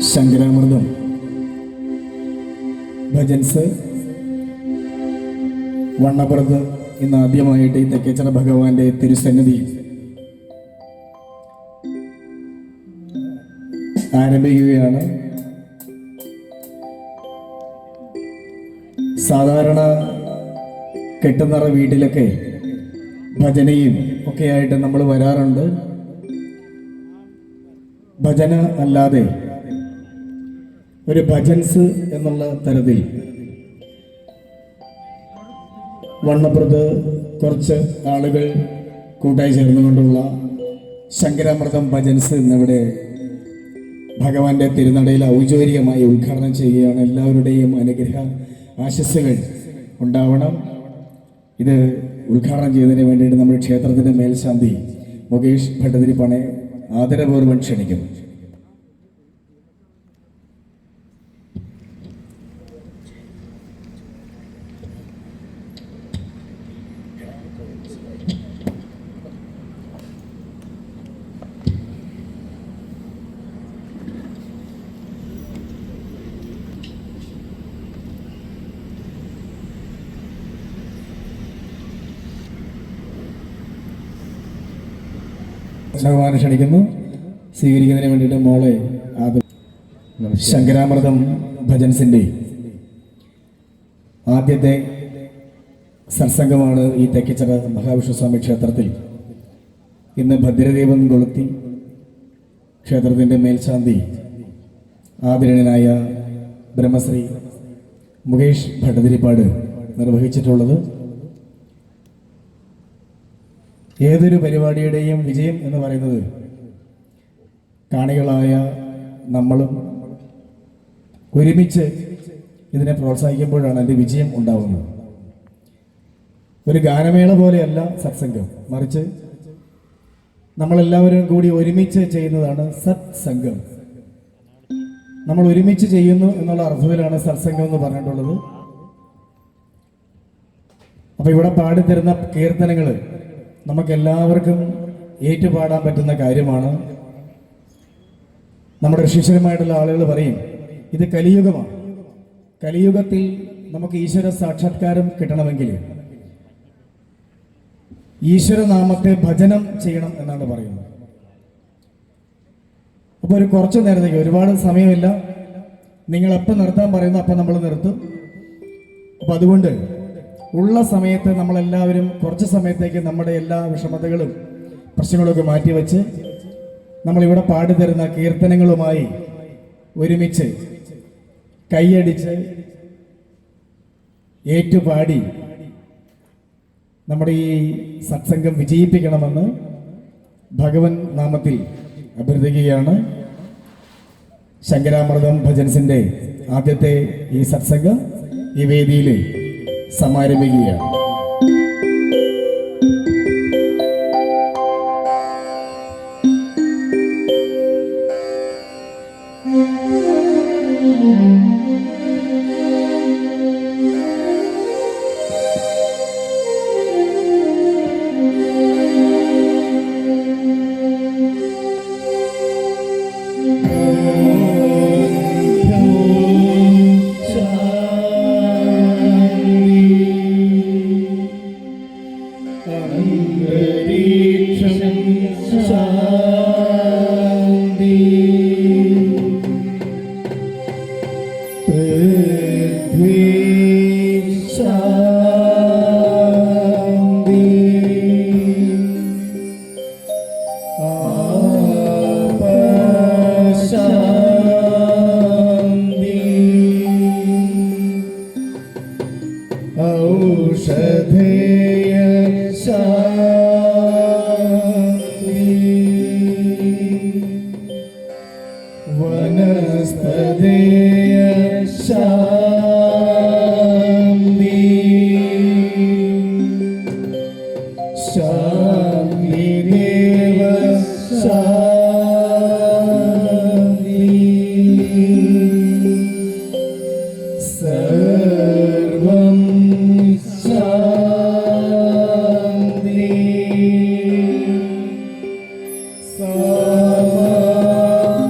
ശങ്കരാമൃതം ഭജൻസ് വണ്ണപ്പുറത്ത് ഇന്ന് ആദ്യമായിട്ട് ഈ തെക്കേച്ചിറ ഭഗവാന്റെ തിരുസന്നിധി ആരംഭിക്കുകയാണ്. സാധാരണ കെട്ടുന്നറ വീട്ടിലൊക്കെ ഭജനയും ഒക്കെ ആയിട്ട് നമ്മൾ വരാറുണ്ട്. ഭജന അല്ലാതെ ഒരു ഭജൻസ് എന്നുള്ള തരത്തിൽ വണ്ണപ്പുറത്ത് കുറച്ച് ആളുകൾ കൂട്ടായി ചേർന്നുകൊണ്ടുള്ള ശങ്കരാമൃതം ഭജൻസ് ഇന്നിവിടെ ഭഗവാന്റെ തിരുനടയിൽ ഔദ്യോഗികമായി ഉദ്ഘാടനം ചെയ്യുകയാണ്. എല്ലാവരുടെയും അനുഗ്രഹ ആശസ്സുകൾ ഉണ്ടാവണം. ഇത് ഉദ്ഘാടനം ചെയ്യുന്നതിന് വേണ്ടിയിട്ട് നമ്മുടെ ക്ഷേത്രത്തിൻ്റെ മേൽശാന്തി മുകേഷ് ഭട്ടതിരിപ്പാണെ ആദരപൂർവ്വം ക്ഷണിക്കും. ഭഗവാനെ ക്ഷണിക്കുന്നു. സ്വീകരിക്കുന്നതിന് വേണ്ടിയിട്ട് മോളെ ശങ്കരാമൃതം ഭജൻസിൻ്റെ ആദ്യത്തെ സത്സംഗമാണ് ഈ തെക്കേച്ചിറ മഹാവിഷ്ണുസ്വാമി ക്ഷേത്രത്തിൽ. ഇന്ന് ഭദ്രദീപം കൊളുത്തി ക്ഷേത്രത്തിൻ്റെ മേൽശാന്തി ആദരണീയനായ ബ്രഹ്മശ്രീ മുകേഷ് ഭട്ടതിരിപ്പാട് നിർവഹിച്ചിട്ടുള്ളത്. ഏതൊരു പരിപാടിയുടെയും വിജയം എന്ന് പറയുന്നത് കാണികളായ നമ്മളും ഒരുമിച്ച് ഇതിനെ പ്രോത്സാഹിക്കുമ്പോഴാണ് അതിൻ്റെ വിജയം ഉണ്ടാവുന്നത്. ഒരു ഗാനമേള പോലെയല്ല സത്സംഗം, മറിച്ച് നമ്മളെല്ലാവരും കൂടി ഒരുമിച്ച് ചെയ്യുന്നതാണ് സത്സംഗം. നമ്മൾ ഒരുമിച്ച് ചെയ്യുന്നു എന്നുള്ള അർത്ഥത്തിലാണ് സത്സംഗം എന്ന് പറഞ്ഞിട്ടുള്ളത്. അപ്പോൾ ഇവിടെ പാടിത്തരുന്ന കീർത്തനങ്ങൾ നമുക്കെല്ലാവർക്കും ഏറ്റുപാടാൻ പറ്റുന്ന കാര്യമാണ്. നമ്മുടെ ശിഷ്യരുമായിട്ടുള്ള ആളുകൾ പറയും ഇത് കലിയുഗമാണ്. കലിയുഗത്തിൽ നമുക്ക് ഈശ്വര സാക്ഷാത്കാരം കിട്ടണമെങ്കിൽ ഈശ്വരനാമത്തെ ഭജനം ചെയ്യണം എന്നാണ് പറയുന്നത്. അപ്പോൾ ഒരു കുറച്ച് നേരത്തേക്ക്, ഒരുപാട് സമയമില്ല, നിങ്ങൾ എപ്പോൾ നിർത്താൻ പറയുന്നു അപ്പം നമ്മൾ നിർത്തും. അപ്പം അതുകൊണ്ട് ഉള്ള സമയത്ത് നമ്മളെല്ലാവരും കുറച്ച് സമയത്തേക്ക് നമ്മുടെ എല്ലാ വിഷമതകളും പ്രശ്നങ്ങളൊക്കെ മാറ്റിവെച്ച് നമ്മളിവിടെ പാടിത്തരുന്ന കീർത്തനങ്ങളുമായി ഒരുമിച്ച് കൈയടിച്ച് ഏറ്റുപാടി നമ്മുടെ ഈ സത്സംഗം വിജയിപ്പിക്കണമെന്ന് ഭഗവൻ നാമത്തിൽ അഭ്യർത്ഥിക്കുകയാണ്. ശങ്കരാമൃതം ഭജൻസിൻ്റെ ആദ്യത്തെ ഈ സത്സംഗം ഈ വേദിയിൽ സമാരംഭിക്കുകയാണ്.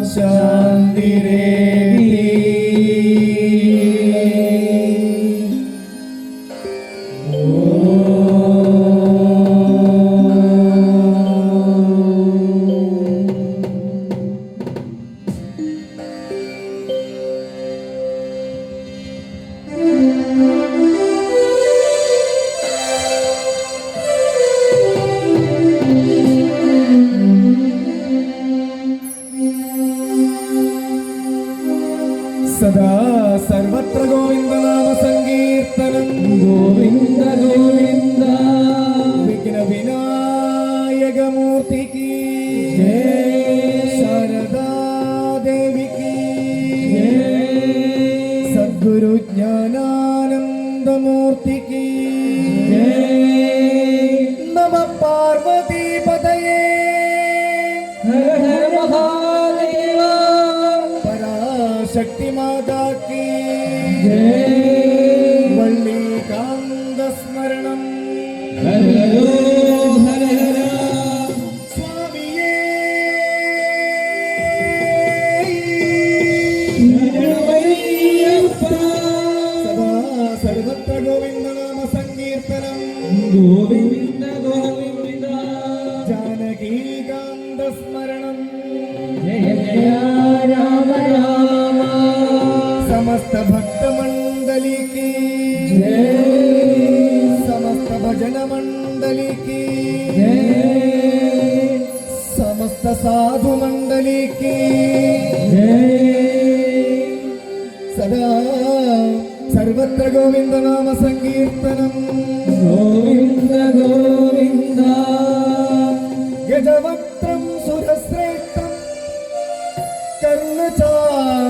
शांति रे സദാ സർവത്ര ഗോവിന്ദനാമ സങ്കീർത്തനം. ഗോവിന്ദ ഗോവിന്ദ. വിഘ്ന വിനായകമൂർത്തിക്ക് ശാരദാ ദേവിക്ക് സദ്ഗുരു ജ്ഞാനാനന്ദമൂർത്തിക്ക് നമ പാർവതീപതയേ. ഹര ഹര മഹാദേവ. പരാശക്തി മാതാ കീ വള്ളി കാന്ത സ്മരണം. ഹര ഹര ഹര. സ്വാമിയേ ശരണമയ്യപ്പ. സദാ സർവത്ര ഗോവിന്ദനാമ സങ്കീർത്തനം. ഗോവിന്ദ ഗോവിന്ദ. ജാനകീകാന്ത സ്മരണം. ജയ ജയ രാമ രാമ. സമസ്ത ഭക്തമണ്ഡലിക്ക് സമസ്ത ഭജന മണ്ഡലിക്ക് സമസ്ത സാധു മണ്ഡലിക്ക് സദാ സർവത്ര ഗോവിന്ദനാമ സങ്കീർത്തനം. ഗോവിന്ദ ഗോവിന്ദ. ഗജവക്ത്രം സുരശ്രേഷ്ഠം കർണചാമരഭൂഷിതം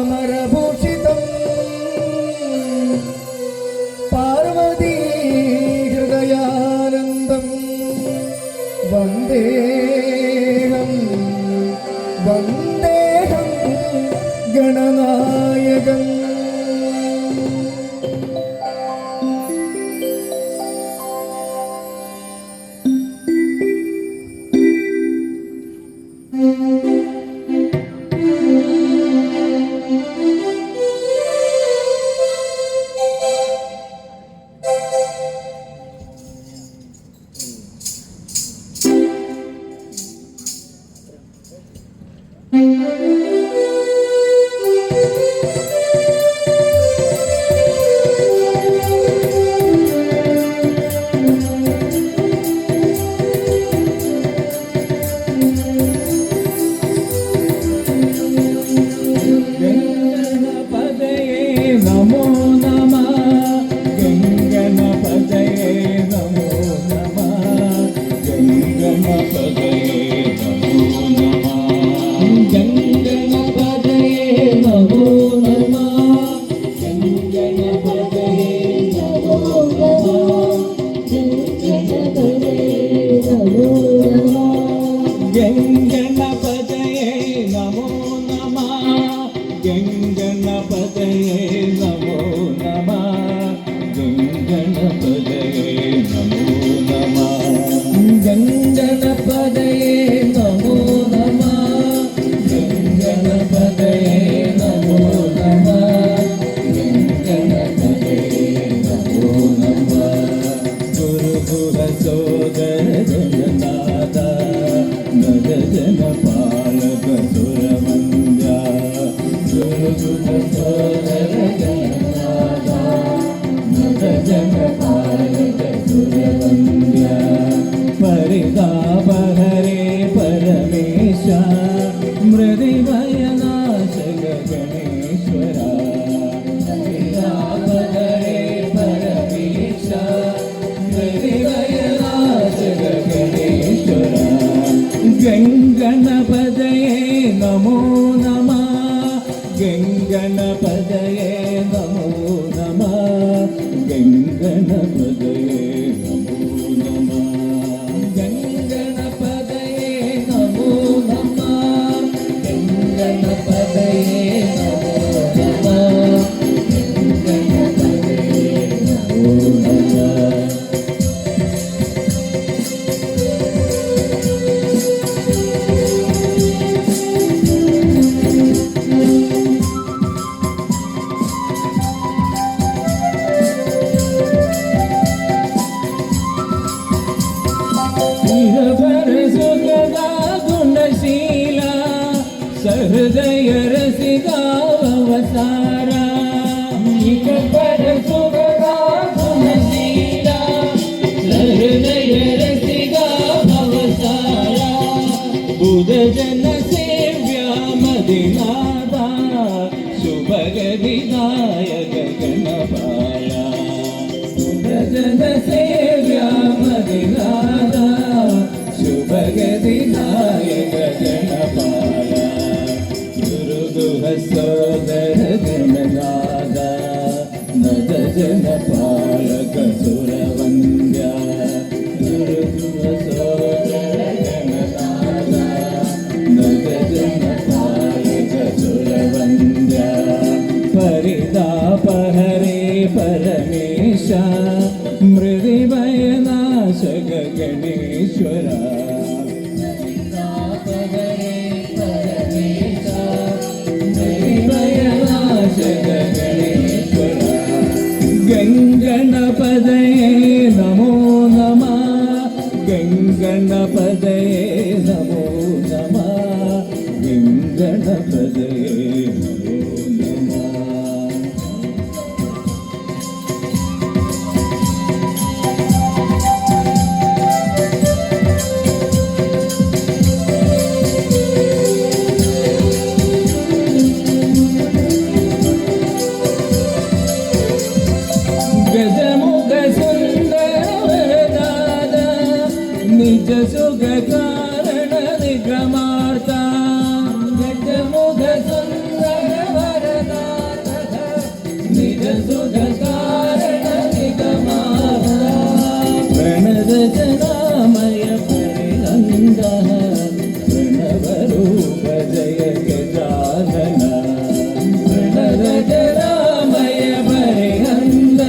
പാർവതീ ഹൃദയാനന്ദം വന്ദേഹം വന്ദേഹം ഗണനായകം. ഗംഗണപതയേ നമോ നമഃ. ഗംഗണപതയേ നമോ നമഃ. ഗംഗണപതയേ നമോ നമഃ. ഗംഗണപതയേ നമോ നമഃ. ഗംഗണപതയേ നമോ നമഃ. ഗംഗണപതയേ നമോ നമഃ. ഗംഗണപതയേ നമോ നമഃ. ഗംഗണപതയേ നമോ നമഃ. ഗംഗണപതയേ നമോ നമഃ. ഗംഗണപതയേ നമോ നമഃ. ഗംഗണപതയേ നമോ നമഃ. ഗുരുകുല സോദര ജനനാഥ നര ജന പാലക സുരവന്ദ്യ. ഗുരുകുല സോദര ജനനാഥ നര ജന പാലക സുരവന്ദ്യ. പരിതാപഹരേ പരമേശ മൃതിഭയനാശക ഗണേശ്വര. പരിതാപഹരേ പരമേശ മൃതിഭയനാശക ഗണേശ്വര. ഗംഗണപതയേ നമോ നമഃ. ഗംഗണപതയേ നമോ നമഃ. ഗംഗണപതയേ നമോ നമഃ. ഗംഗണപതയേ നമോ നമഃ. ഗംഗണപതയേ നമോ നമഃ. ഗംഗണപതയേ നമോ നമഃ. गुणशील सहृदय रसिका भवसारा. पर सुगदा गुणशील सहृदय रसिका भवसारा. बुध जन सेव्या मदिनादा शुभगति സോദര ജനനാഥ നജ ജന പാലക സുരവന്ദ്യ സോദര ജനനാഥ നജ ജന പാലക സുരവന്ദ്യ പരിതാപഹരേ പരമേശ മൃതിഭയനാശക ഗണേശ്വര ഗംഗണപദയേ നമോ നമഃ ഗംഗണപദയേ നമോ നമഃ ഗംഗണപദയേ നമോ ഗജമുഖ സുന്ദരവരദാത നിജ സുഖ കാരണ നിഗമാർത്ത ഗജമുഖ സുന്ദരവരദാത നിജ സുഖ കാരണ നിഗമാർത്ത പ്രണത ജനാമയ പരിനന്ദ പ്രണവരൂപ ജയ ഗജാനന പ്രണത ജനാമയ പരിനന്ദ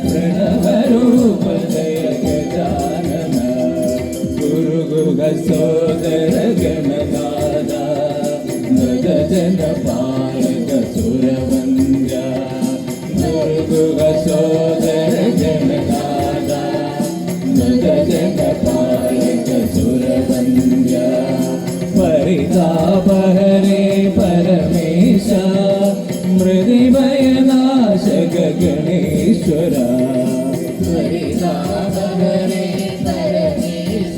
പ്രണവരൂപ ജയ ഗജാനന ഗുരുഗുഹ സോദര ഗണനാഥ നജ ജന പാലക സുരവന്ദ്യ ഗുരുഗുഹ സോദര ഗണനാഥ നജ ജന പാലക സുരവന്ദ്യ പരിതാപഹരേ പരമേശ മൃതിഭയനാശക ഗണേശ്വര പരിതാപഹരേ പരമേശ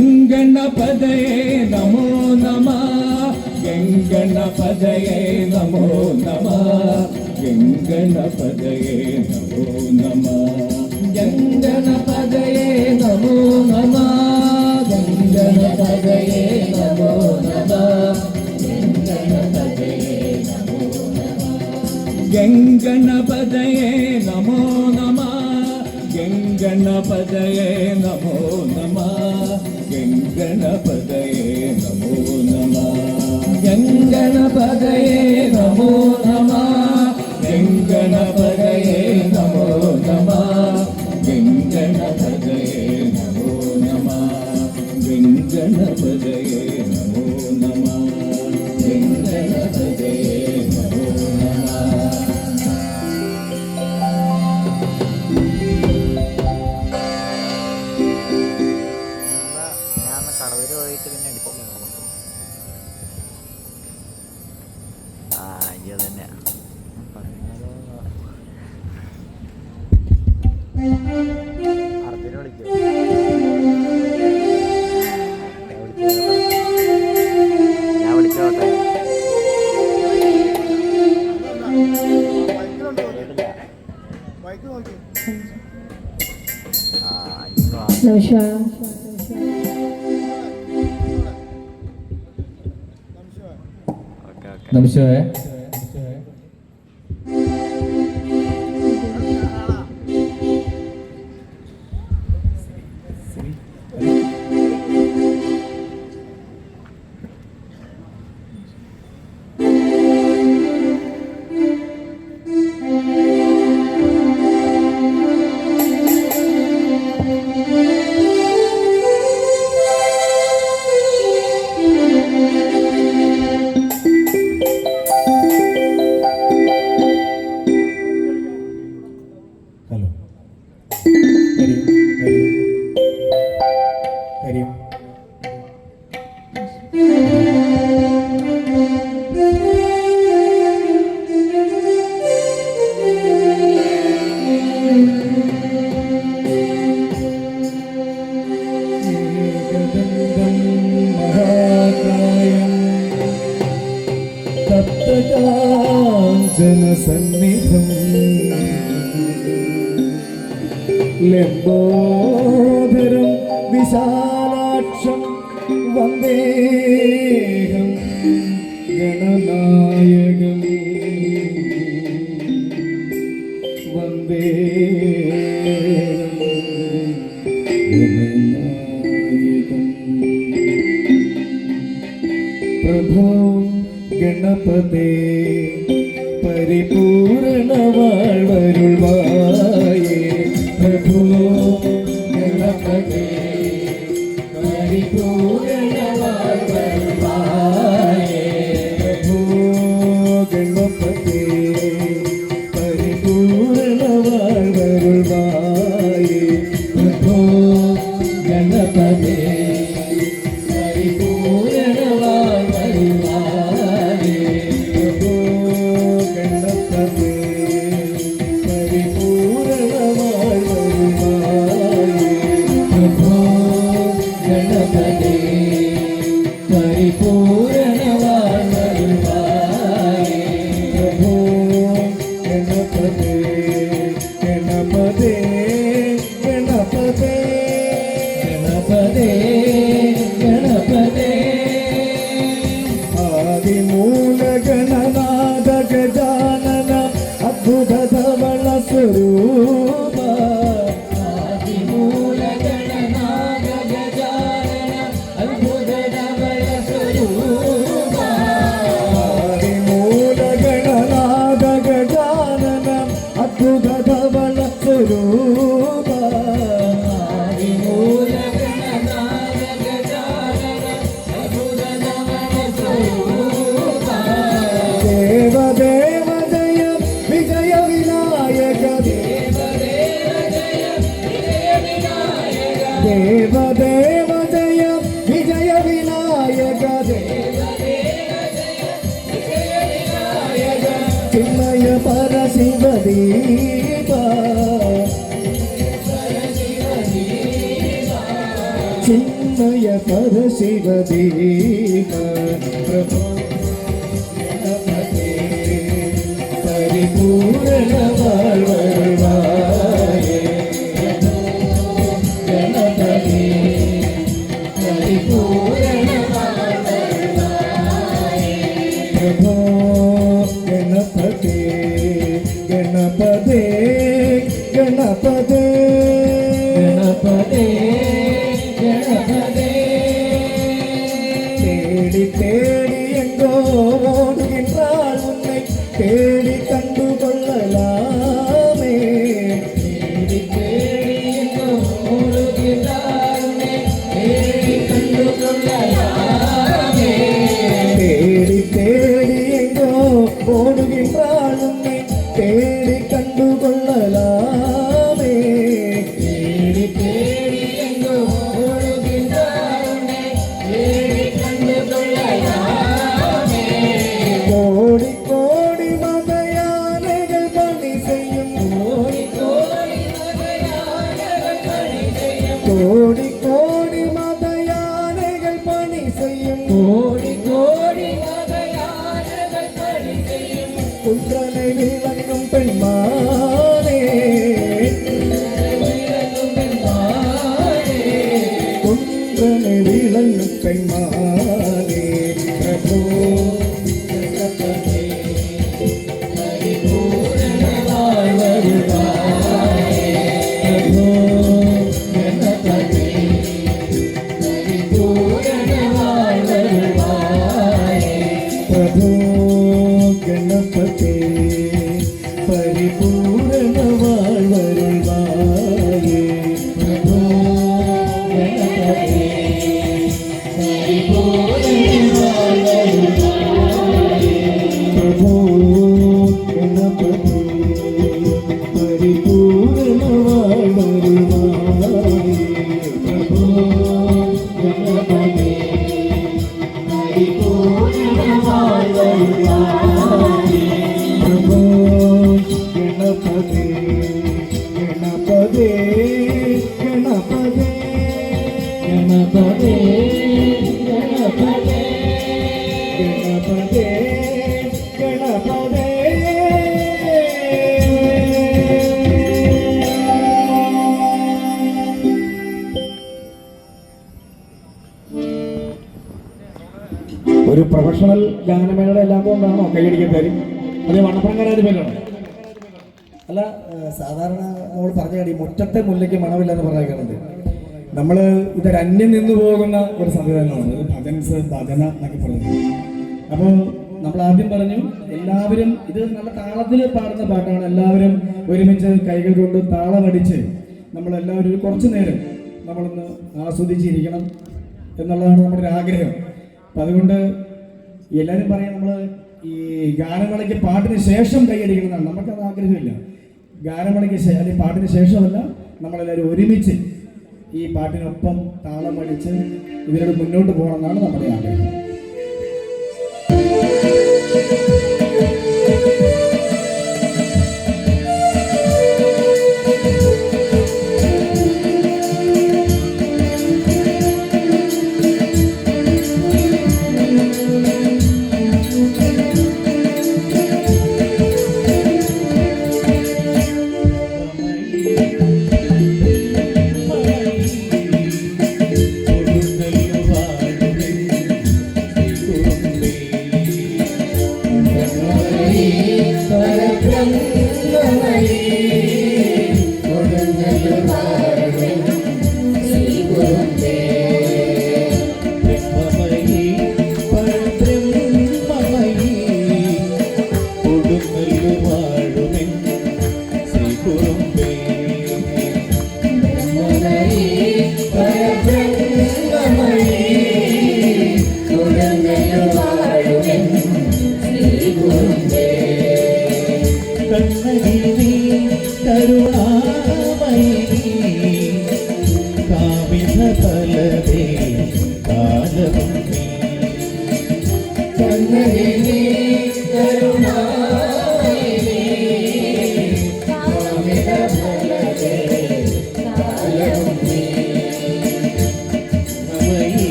ഗംഗണപദയേ നമോ നമഃ ഗംഗണപദയേ നമോ നമഃ ഗംഗണപദയേ നമോ നമഃ ഗംഗണപദയേ നമോ നമഃ ഗംഗണപദയേ നമോ നമഃ ഗംഗണപദയേ നമോ നമഃ ഗംഗണപദയേ നമോ നമഃ ഗംഗണപദയേ നമോ നമഃ ഗംഗണപദയേ നമോ നമഃ ഗംഗണപദയേ നമോ നമഃ ഗംഗണപദയേ നമോ നമഃ ഗംഗണപദയേ നമോ നമഃ ഗംഗണപദയേ നമോ നമഃ ഗംഗണപദയേ നമോ നമഃ ഞാൻ കടവൂര് പോയിട്ട് പിന്നെ അടിച്ചില്ല. ആ ഇത് തന്നെയാ അർജുന വിളിക്കോ? ഞാൻ വിളിച്ചോട്ടെ. ആ ഇപ്പൊ നമസ്കാരം. Okay okay. നമസ്കാരം. ഹലോ കരീം കരീം ഏകദന്തം മഹാകായം തപ്തകാഞ്ചനസന്നിധം ലംബോദരം വിശാലാക്ഷം വൃക്ഷം വന്ദേഹം ഗണനായകം വന്ദേഹം ഗണനായകം പ്രഭോ ഗണപതേ പരിപൂർണ വാഴ്വരുൾവായേ പ്രഭോ ഗണപതേ പരിപൂർണ വാഴ്വരുൾവായേ പ്രഭോ ഗണപതേ പരിപൂർണ വാഴ്വരുൾവായേ പ്രഭോ ഗണപതേ പരിപൂർണ വാഴ്വരുൾവായേ പ്രഭോ ഗണപതേ പരിപൂർണ വാഴ്വരുൾവായേ പ്രഭോ ഗണപതേ പരിപൂർണ വാഴ്വരുൾവായേ പ്രഭോ ഗണപതേ ഗണപതേ ഗണപതേ ഗണപതേ ഗണപതേ ആദിമൂല ഗണനാഥ ഗജാനന അദ്ഭുത ധവള സ്വരൂപ ആദിമൂല ഗണനാഥ ഗജാനന അദ്ഭുത ധവള സ്വരൂപ ആദിമൂല ഗണനാഥ ഗജാനന അദ്ഭുത ധവള സ്വരൂപ ആദിമൂല ഗണനാഥ ഗജാനന അദ്ഭുത ധവള സ്വരൂപ ദേവദേവ ജയ വിജയ വിനായക ദേവദേവ ജയ വിജയ വിനായക ചിന്മയ പരശിവദീപ ചിന്മയ പരശിവദീപ പ്രഭോ ഗണപതേ പരിപൂർണ വാഴ്വരുൾവായേ ഗണപതേ പരിപൂർണ വാഴ്വരുൾവായേ പ്രഭോ ഗണപതേ ഗണപതേ ഗണപതേ ഗണപതേ ഗണപതേ தேடி தேடி எங்கோ ஓடுகின்றாள் உன்னை தேடி கண்டு கொள்ளலாமே தேடி தேடி எங்கோ ஓடுகின்றாள் உன்னை தேடி கண்டு கொள்ளலாமே தேடி தேடி எங்கோ ஓடுகின்றாள் உன்னை தேடி கண்டு கொள்ளலாமே தேடி தேடி எங்கோ ஓடுகின்றாள் உன்னை தேடி கண்டு கொள்ளலாமே கோடி கோடி மதயானைகள் பணி செய்யும் கோடி கோடி மதயானைகள் பணி செய்யும் கோடி கோடி மதயானைகள் பணி செய்யும் கோடி கோடி மதயானைகள் பணி செய்யும் குன்றனை விளங்கும் பெண்மானே விளங்கும் பெண்மானே குன்றனை விளங்கும் பெண்மானே பிரபு கணபதே பரிபூர்ண வாழ்வருள்வாயே பிரபு கணபதே பரிபூர்ண வாழ்வருள்வாயே பிரபு கணபதே പരിപൂർണ വാഴ്വരുൾവായേ പ്രഭോ ഗണപതേ പരിപൂർണ വാഴ്വരുൾവായേ പ്രഭോ ഗണപതേ പരിപൂർണ വാഴ്വരുൾവായേ പ്രഭോ ഗണപതേ പരിപൂർണ വാഴ്വരുൾവായേ പ്രഭോ ഗണപതേ ഗണപതേ ഗണപതേ ഗണപതേ ഗണപതേ ഗണപതേ ഗണപതേ ഒരു പ്രൊഫഷണൽ ഗാനമേളയുടെ എല്ലാം കൊണ്ടാണോ കൈയടിക്കാൻ തരും? അതേ വണ്ണപ്പുറംകാരുടെ പേരാണോ? അല്ല, സാധാരണ നമ്മൾ പറഞ്ഞ കാര്യം മുറ്റത്തെ മുല്ലയ്ക്ക് മണമില്ല എന്ന് പറഞ്ഞേക്കാറുണ്ട്. നമ്മൾ ഇതൊരു അന്യം നിന്നു പോകുന്ന ഒരു സംവിധാനമാണ് ഭജൻസ്, ഭജന എന്നൊക്കെ പറയുന്നത്. അപ്പോൾ നമ്മൾ ആദ്യം പറഞ്ഞു എല്ലാവരും ഇത് നല്ല താളത്തിൽ പാടുന്ന പാട്ടാണ്. എല്ലാവരും ഒരുമിച്ച് കൈകൾ കൊണ്ട് താളമടിച്ച് നമ്മളെല്ലാവരും ഒരു കുറച്ച് നേരം നമ്മളൊന്ന് ആസ്വദിച്ചിരിക്കണം എന്നുള്ളതാണ് നമ്മുടെ ഒരു ആഗ്രഹം. അപ്പം അതുകൊണ്ട് എല്ലാവരും പറയാം നമ്മൾ ഈ ഗാനമേളയ്ക്ക് പാട്ടിന് ശേഷം കൈയടിക്കണം എന്നാണ്. നമുക്കത് ആഗ്രഹമില്ല. ഗാനമേളയ്ക്ക് അല്ലെങ്കിൽ പാട്ടിന് ശേഷമല്ല, നമ്മളെല്ലാവരും ഒരുമിച്ച് ഈ പാട്ടിനൊപ്പം താളമടിച്ച് ഇതിനോട് മുന്നോട്ട് പോകണമെന്നാണ് നമ്മുടെ ആഗ്രഹം.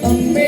അമ്മേ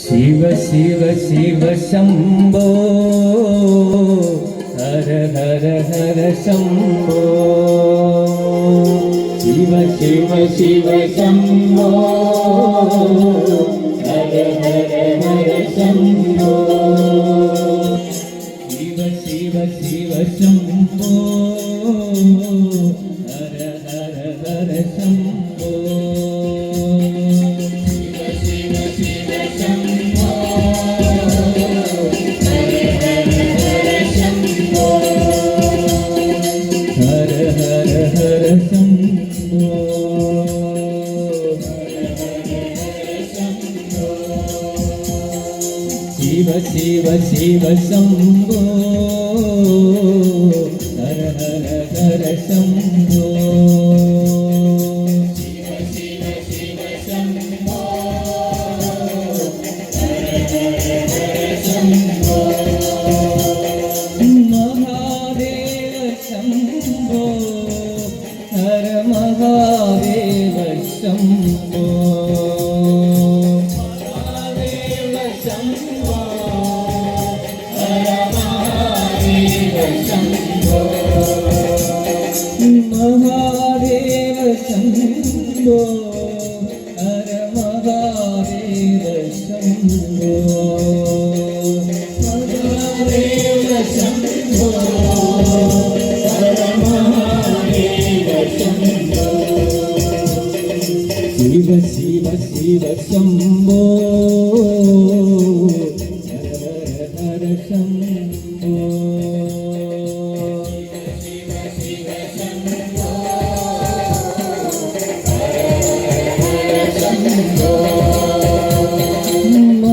शिव शिव शिव शंभो हर हर हर शंभो शिव शिव शिव शंभो हर हर हर शंभो शिव शिव शिव शंभो हर हर हर शंभो शिव शिव शिव शंभो हर हर हर शंभो शिव शिव शिव शंभो हर हर हर शंभो महादेव शंभो हर महादेव शंभो महादेव शंभो हर महादेव शंभो महादेव शंभो हर महादेव शंभो शिव शिव शिव शंभो हर हर शंभो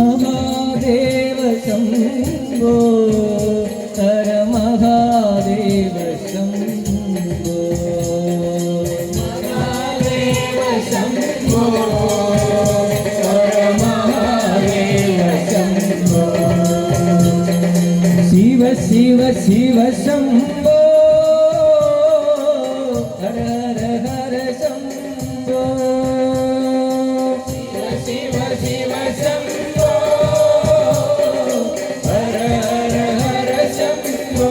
महादेव शंभो हर महादेव शंभो महादेव शंभो हर महादेव शंभो ശിവ ശിവ ശംഭോ ഹര ഹര ഹര ശംഭോ ശിവ ശിവ ശംഭോ ഹര ഹര ഹര ശംഭോ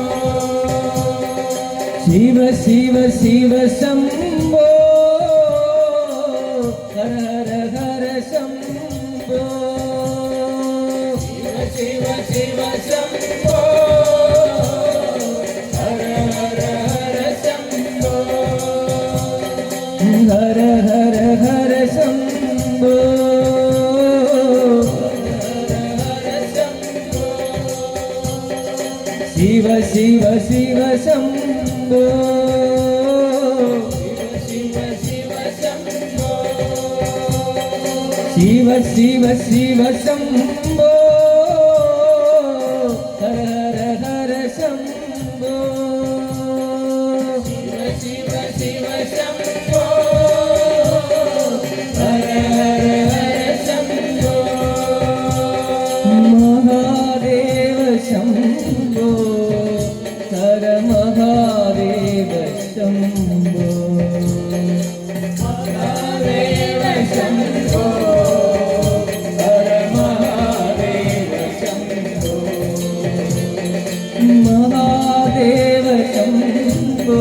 ശിവ ശിവ ശിവ ശംഭോ ഹര ഹര ഹര ശംഭോ ശിവ ശിവ ശംഭോ ഹര ഹര ഹര ശംഭോ ഹര ഹര ഹര ശംഭോ ഹര ശംഭോ ശിവ ശിവ ശിവ ശംഭോ ശിവ ശിവ ശംഭോ ശിവ ശിവ ശിവ ശംഭോ ഹര ഹര ഹര ശംഭോ ശിവ ശിവ ശിവ ശംഭോ ഹര ഹര ഹര ശംഭോ മഹാദേവ ശംഭോ ഹര മഹാദേവ ശംഭോ മഹാദേവ ശംഭോ ഹര മഹാദേവ ശംഭോ മഹാദേവ ശംഭോ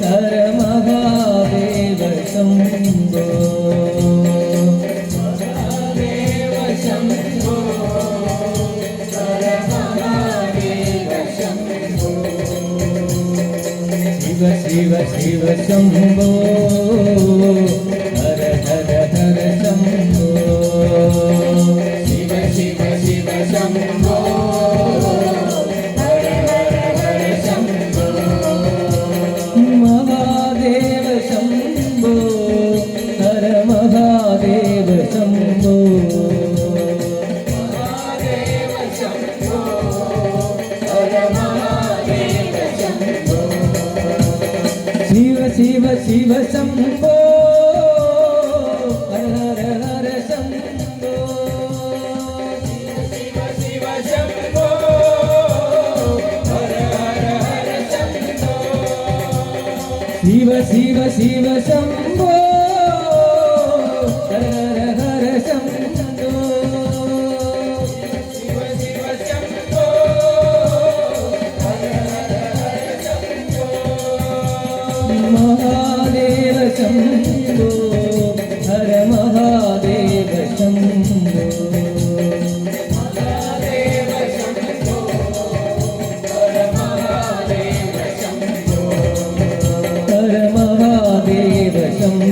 ഹര മഹാദേവ ശംഭോ മഹാദേവ ശംഭോ ഹര മഹാദേവ ശംഭോ ശിവ ശിവ ശിവ ശംഭോ ഹര ഹര ഹര ശംഭോ ശിവ ശിവ ശിവ ശംഭോ ഹര ഹര ഹര ശംഭോ മഹാദേവ ശംഭോ ഹര മഹാദേവ ശംഭോ മഹാദേവ ശംഭോ ഹര മഹാദേവ ശംഭോ ശിവ ശിവ ശിവ ശംഭോ ഹര ഹര ഹര ശംഭോ ശിവ ശിവ ശംഭോ ഹര ഹര ഹര ശംഭോ ശിവ ശിവ ശിവ ശംഭോ ഹര ഹര ഹര ശംഭോ ശിവ ശിവ ശംഭോ ഹര ഹര ഹര ശംഭോ മഹാദേവ ശംഭോ ഹര മഹാദേവ ശംഭോ മഹാദേവ ശംഭോ ഹര മഹാദേവ ശംഭോ ഹര മഹാദേവ ശംഭോ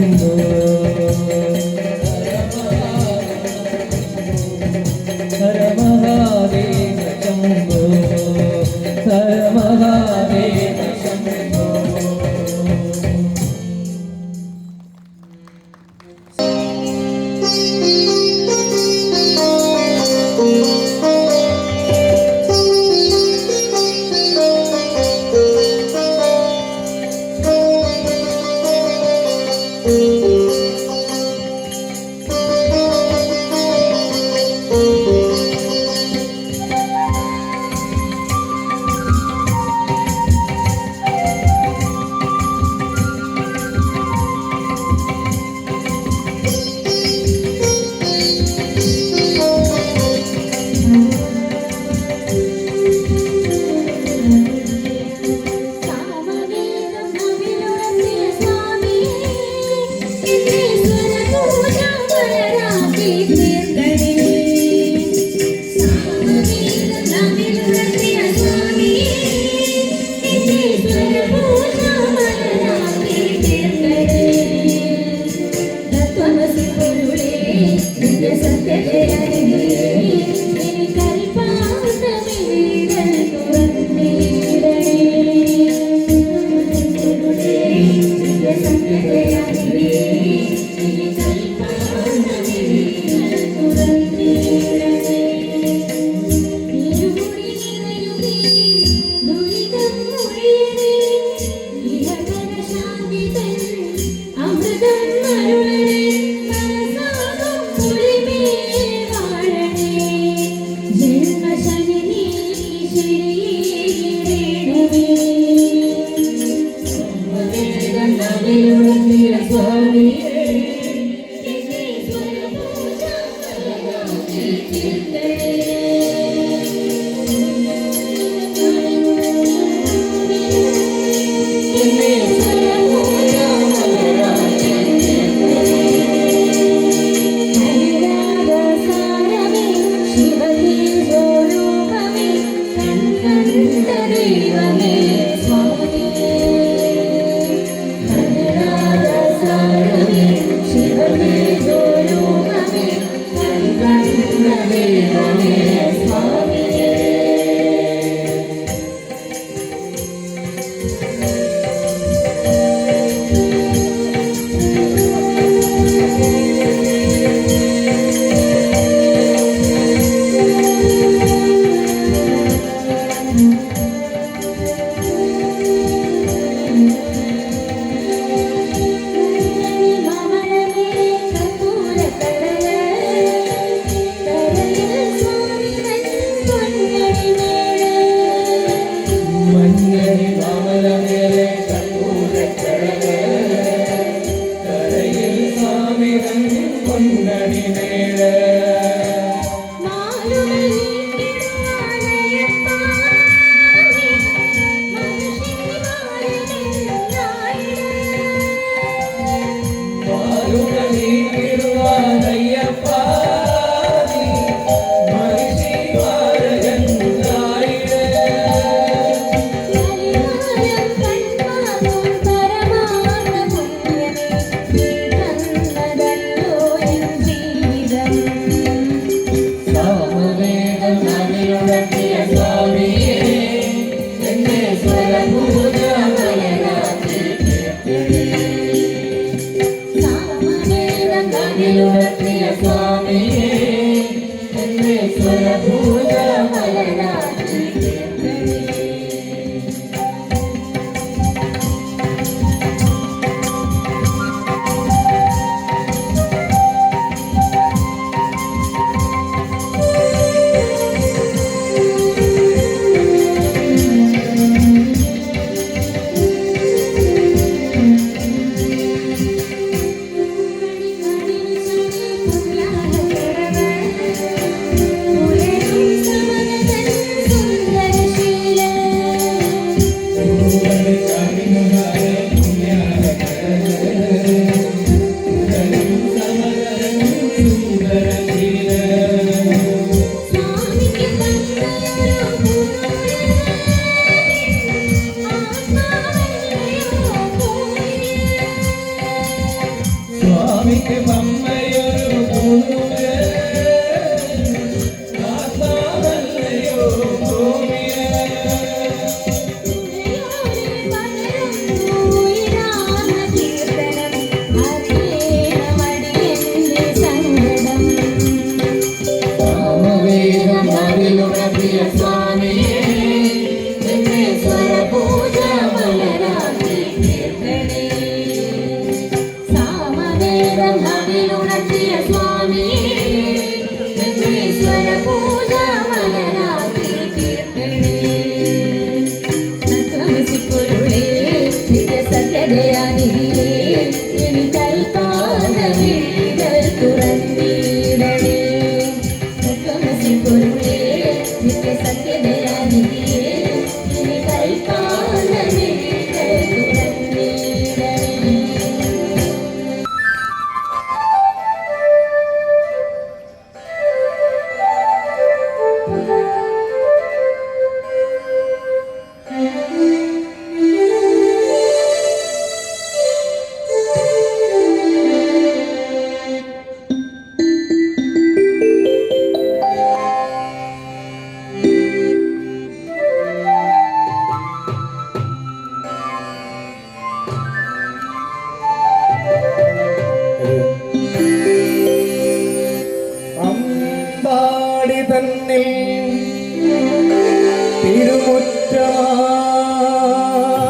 അമ്പാടി തന്നിൽ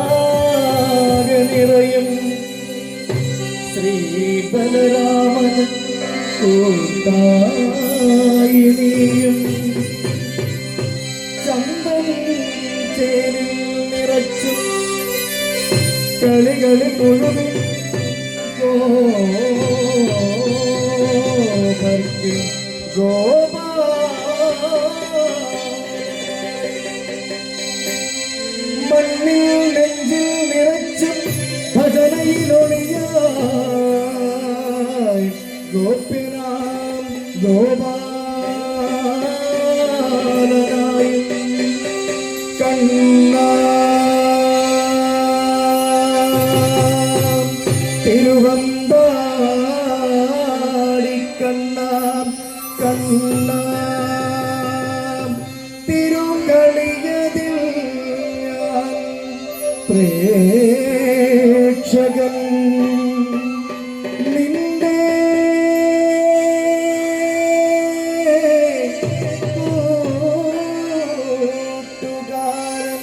തിരുമുറ്റമാകെ നിറയും ശ്രീ ബലരാമൻ കൂട്ടായി നീയും ചന്തം ചേലിൽ നിറച്ചു കളികളിൽ മുഴുവൻ മണ്ണിൽ നെഞ്ചിൽ നിറച്ചും ഭജനയിലൊളിയായി ഗോപിനാം ഗോപാലനായി കണ്ണ തിരുവമ്പാടി കണ്ണാം കണ്ണാം തിരുകളിയതിൽ ഞാൻ പ്രേക്ഷകൻ നിന്റെ കൂട്ടുകാരൻ.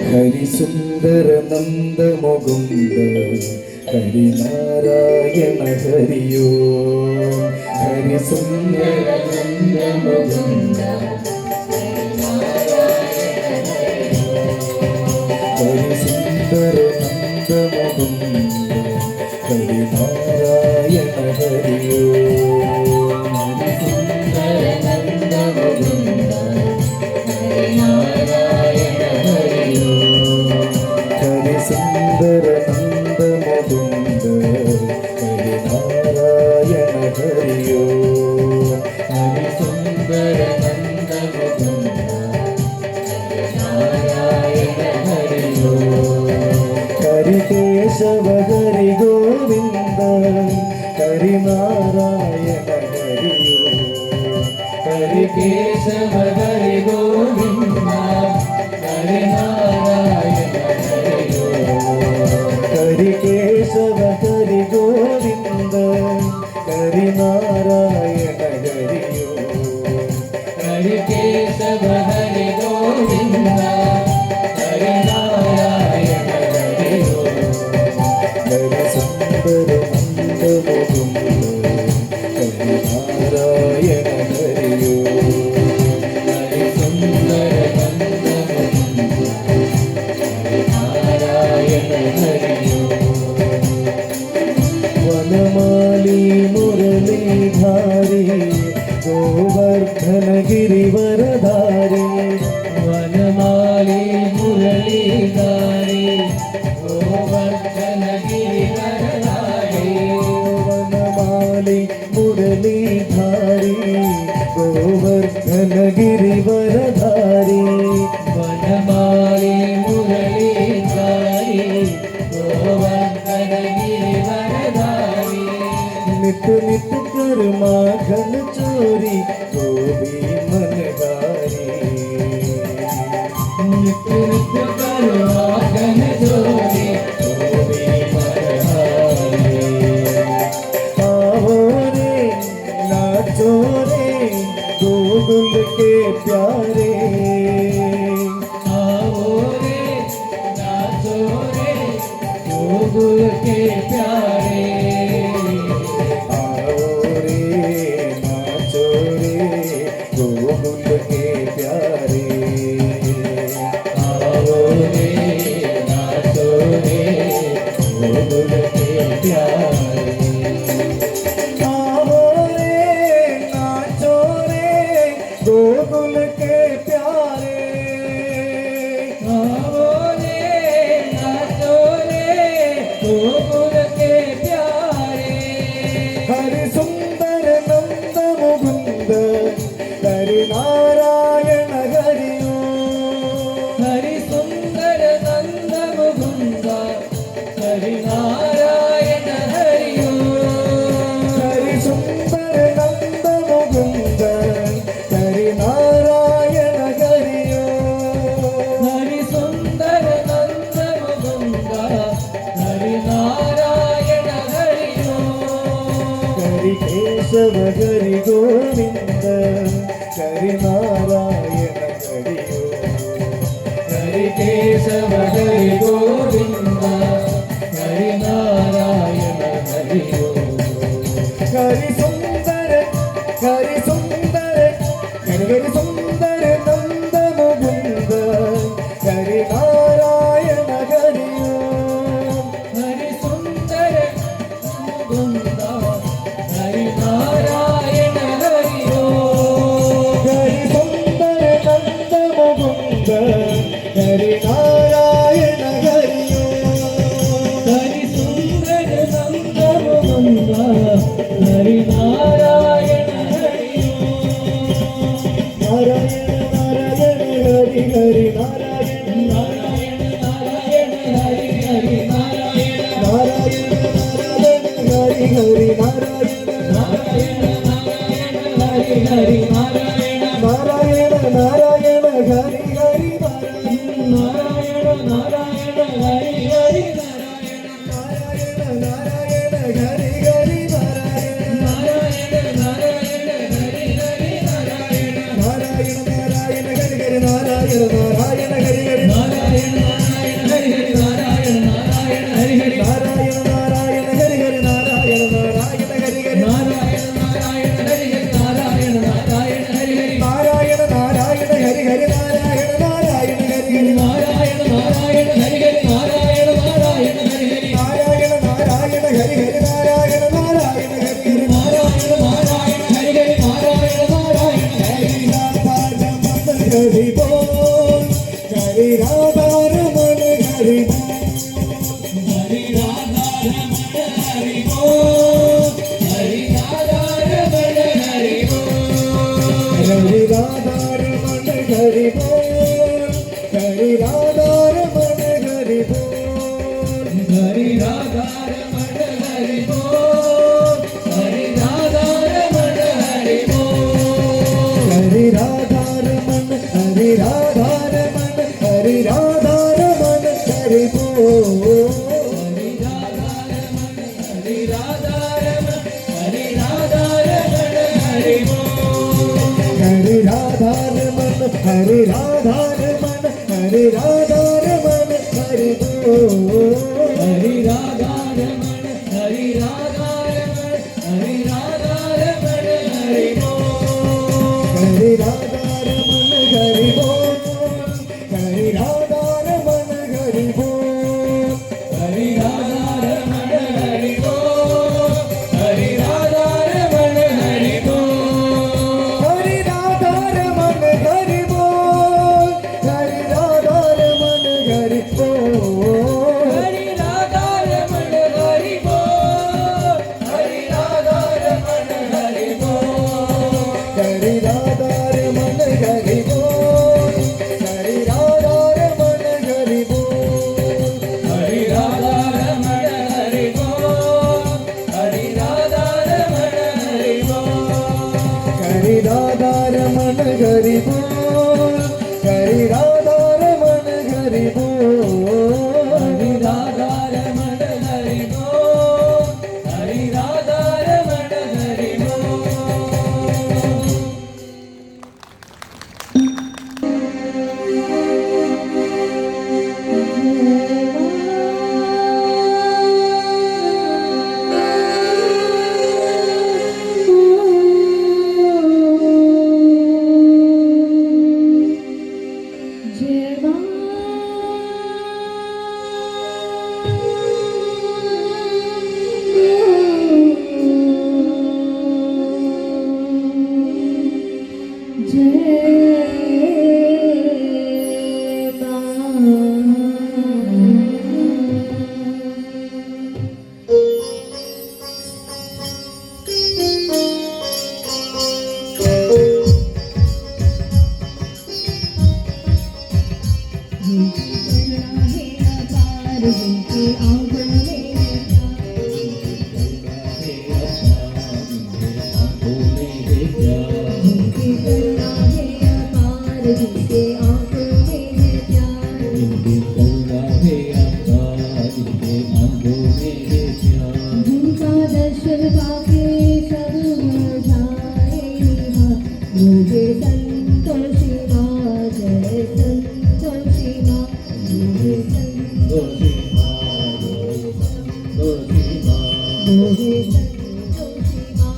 ഹരിസുന്ദര നന്ദ മുകുന്ദ ഹരിനാരായണ ഹരിയോ ഹരിസുന്ദര നന്ദ മുകുന്ദ ഹരിസുന്ദര നന്ദ മുകുന്ദ ഹരിനാരായണ ഹരിയോ ഹരിസുന്ദര നന്ദ മുകുന്ദ ഹരിസുന്ദര നന്ദ മുകുന്ദ ഹരിനാരായണ ഹരിയോ ഹരിസുന്ദര നന്ദ മുകുന്ദ ഹരിനാരായണ ഹരിയോ ഹരികേശവ ഹരി ഗോവിന്ദ ഹരിനാരായണ ഹരിയോ ഹരികേശവ ഹരി ഗോവിന്ദ ഹരിനാരായണ ഹരിയോ ഹരികേശവ ഹരി ഗോവിന്ദ ഹരിനാരായണ ഹരിയോ ഹരികേശവ ഹരി ഗോവിന്ദ ഹരിനാരായണ ഹരിയോ ഹരിസുന്ദര നന്ദ മുകുന്ദ ഹരിനാരായണ ഹരിയോ ഹരിസുന്ദര നന്ദ മുകുന്ദ ഹരിനാരായണ ഹരിയോ വനമാലി മുരളീധാരി ഗോവർദ്ധന ഗിരിവരധാരി വനമാലി മുരളീധാരി ഗോവർദ്ധന ഗിരിവരധാരി വനമാലി മുരളീധാരി ഗോവർദ്ധന ഗിരിവരധാരി വനമാലി മുരളീധാരി ഗോവർദ്ധന ഗിരിവരധാരി नित नित कर माखन चोरी गोभी मनहारी नित नित कर माखन चोरी गोभी मनहारी आओ रे नाचो रे गोकुल के प्यारे आओ रे नाचो रे गोकुल के प्यारे आओ रे ഹരിനാരായണ ഹരിയോ ഹരിസുന്ദര നന്ദമുമന്ദ ഹരിനാരായണ ഹരിയോ നാരായണ നാരായണ ഹരി ഹരി നാരായണ നാരായണ നാരായണ ഹരി ഹരി നാരായണ നാരായണ നാരായണ ഹരി ഹരി നാരായണ നാരായണ നാരായണ ഹരി ഹരി നാരായണ നാരായണ നാരായണ ഹരി ഹരി നാരായണ നാരായണ ഹരി ഹരി നാരായണ നാരായണ ഹരി ഹരി നാരായണ നാരായണ നാരായണ ഹരി ഹരി നാരായണ നാരായണ നാരായണ ഹരി ഹരി നാരായണ നാരായണ ഹരി ഹരി നാരായണ നാരായണ ഹരി ഹരി നാരായണ നാരായണ ഹരി ഹരി നാരായണ നാരായണ ഹരി ഹരി നാരായണ നാരായണ ഹരി ഹരി നാരായണ നാരായണ ഹരി ഹരി നാരായണ നാരായണ ഹരി ഹരി നാരായണ നാരായണ ഹരി ഹരി നാരായണ നാരായണ ഹരി ഹരി നാരായണ നാരായണ ഹരി ഹരി നാരായണ നാരായണ ഹരി ഹരി നാരായണ നാരായണ ഹരി ഹരി നാരായണ നാരായണ ഹരി ഹരി നാരായണ നാരായണ ഹരി ഹരി നാരായണ നാരായണ ഹരി ഹരി ഹരി ബോൾ ഹരി രാധാരമണ ഹരി ബോൾ ഹരി രാധാരമണ ഹരി ബോ ഹരി രാധാരമണ ഹരി ബോ ഹരി രാധാരമണ ഹരി ബോൾ ഹരി രാധാരമണ ഹരി ബോൾ ഹരി രാധാരമണ ഹരി ബോ ഹരി രാധാരമണ ഹരി ബോ ഹരി രാധാരമണ ഹരി രാധാരമണ ഹരി രാധാരമണ ഹരി ബോൾ ഹരി രാധാരമണ ഹരി രാധാരമണ ഹരി രാധാരമണ ഹരി ബോ ഹരി രാധാരമണ ഹരി രാധാരമണ ഹരി രാധാരമണ ഹരി ബോൾ ഹരി രാധാരമണ ഹരി രാധാരമണ ഹരി രാധാരമണ ഹരി ബോ ഹരി രാധാരമണ ഹരി ബോൾ ഹരി രാധാരമണ ഹരി ബോൾ ഹരി രാധാരമണ ഹരി ബോ ഹരി രാധാരമണ ഹരി ബോ ഹരി രാധാരമണ ഹരി ബോൾ ഹരി രാധാരമണ ഹരി ബോൾ ഹരി രാധാരമണ ഹരി ബോ ഹരി രാധാരമണ ഹരി ബോ ഹരി രാധാരമണ ഹരി ബോൾ ഹരി രാധാരമണ ഹരി ബോൾ ഹരി രാധാരമണ ഹരി ബോ ഹരി രാധാരമണ ഹരി ബോ ഹരി രാധാരമണ ഹരി ബോൾ ഹരി രാധാരമണ ഹരി ബോൾ ഹരി രാധാരമണ ഹരി ബോ ഹരി രാധാരമണ ഹരി ബോ मुझे संतोषी माँ जय संतोषी माँ मुझे संतोषी मुझे संतोषी माँ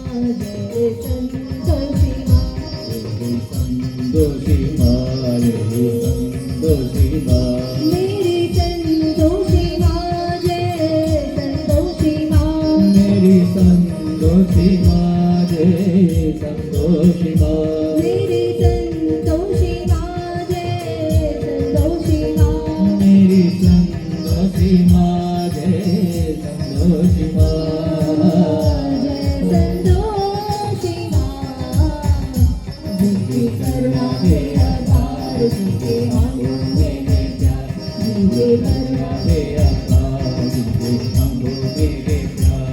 जय संतोषी माँ मेरी संतोषी माँ जय संतोषी माँ मेरी संतोषी माँ जय संतोषी माँ मेरी संतोषी माँ जय संतोषी माँ प्यार जिनके आंखों में प्यार जिनके भरवा हे अब्बा जिनके आंखों में प्यार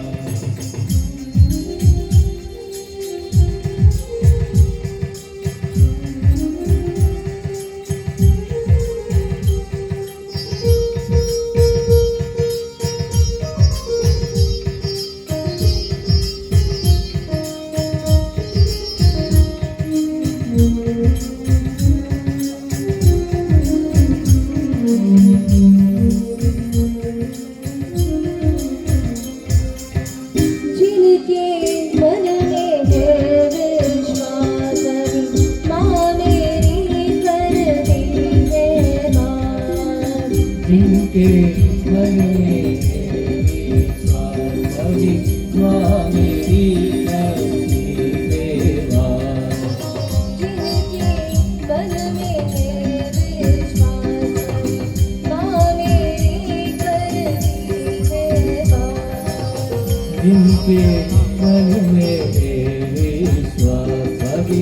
जिनके मन में है विश्वास माँ मेरी करती है बात जिनके मन में विश्वास अभी माँ मेरी करती सेवा जिनके मन में है विश्वास माँ मेरी करती है बात जिनके मन में है विश्वास अभी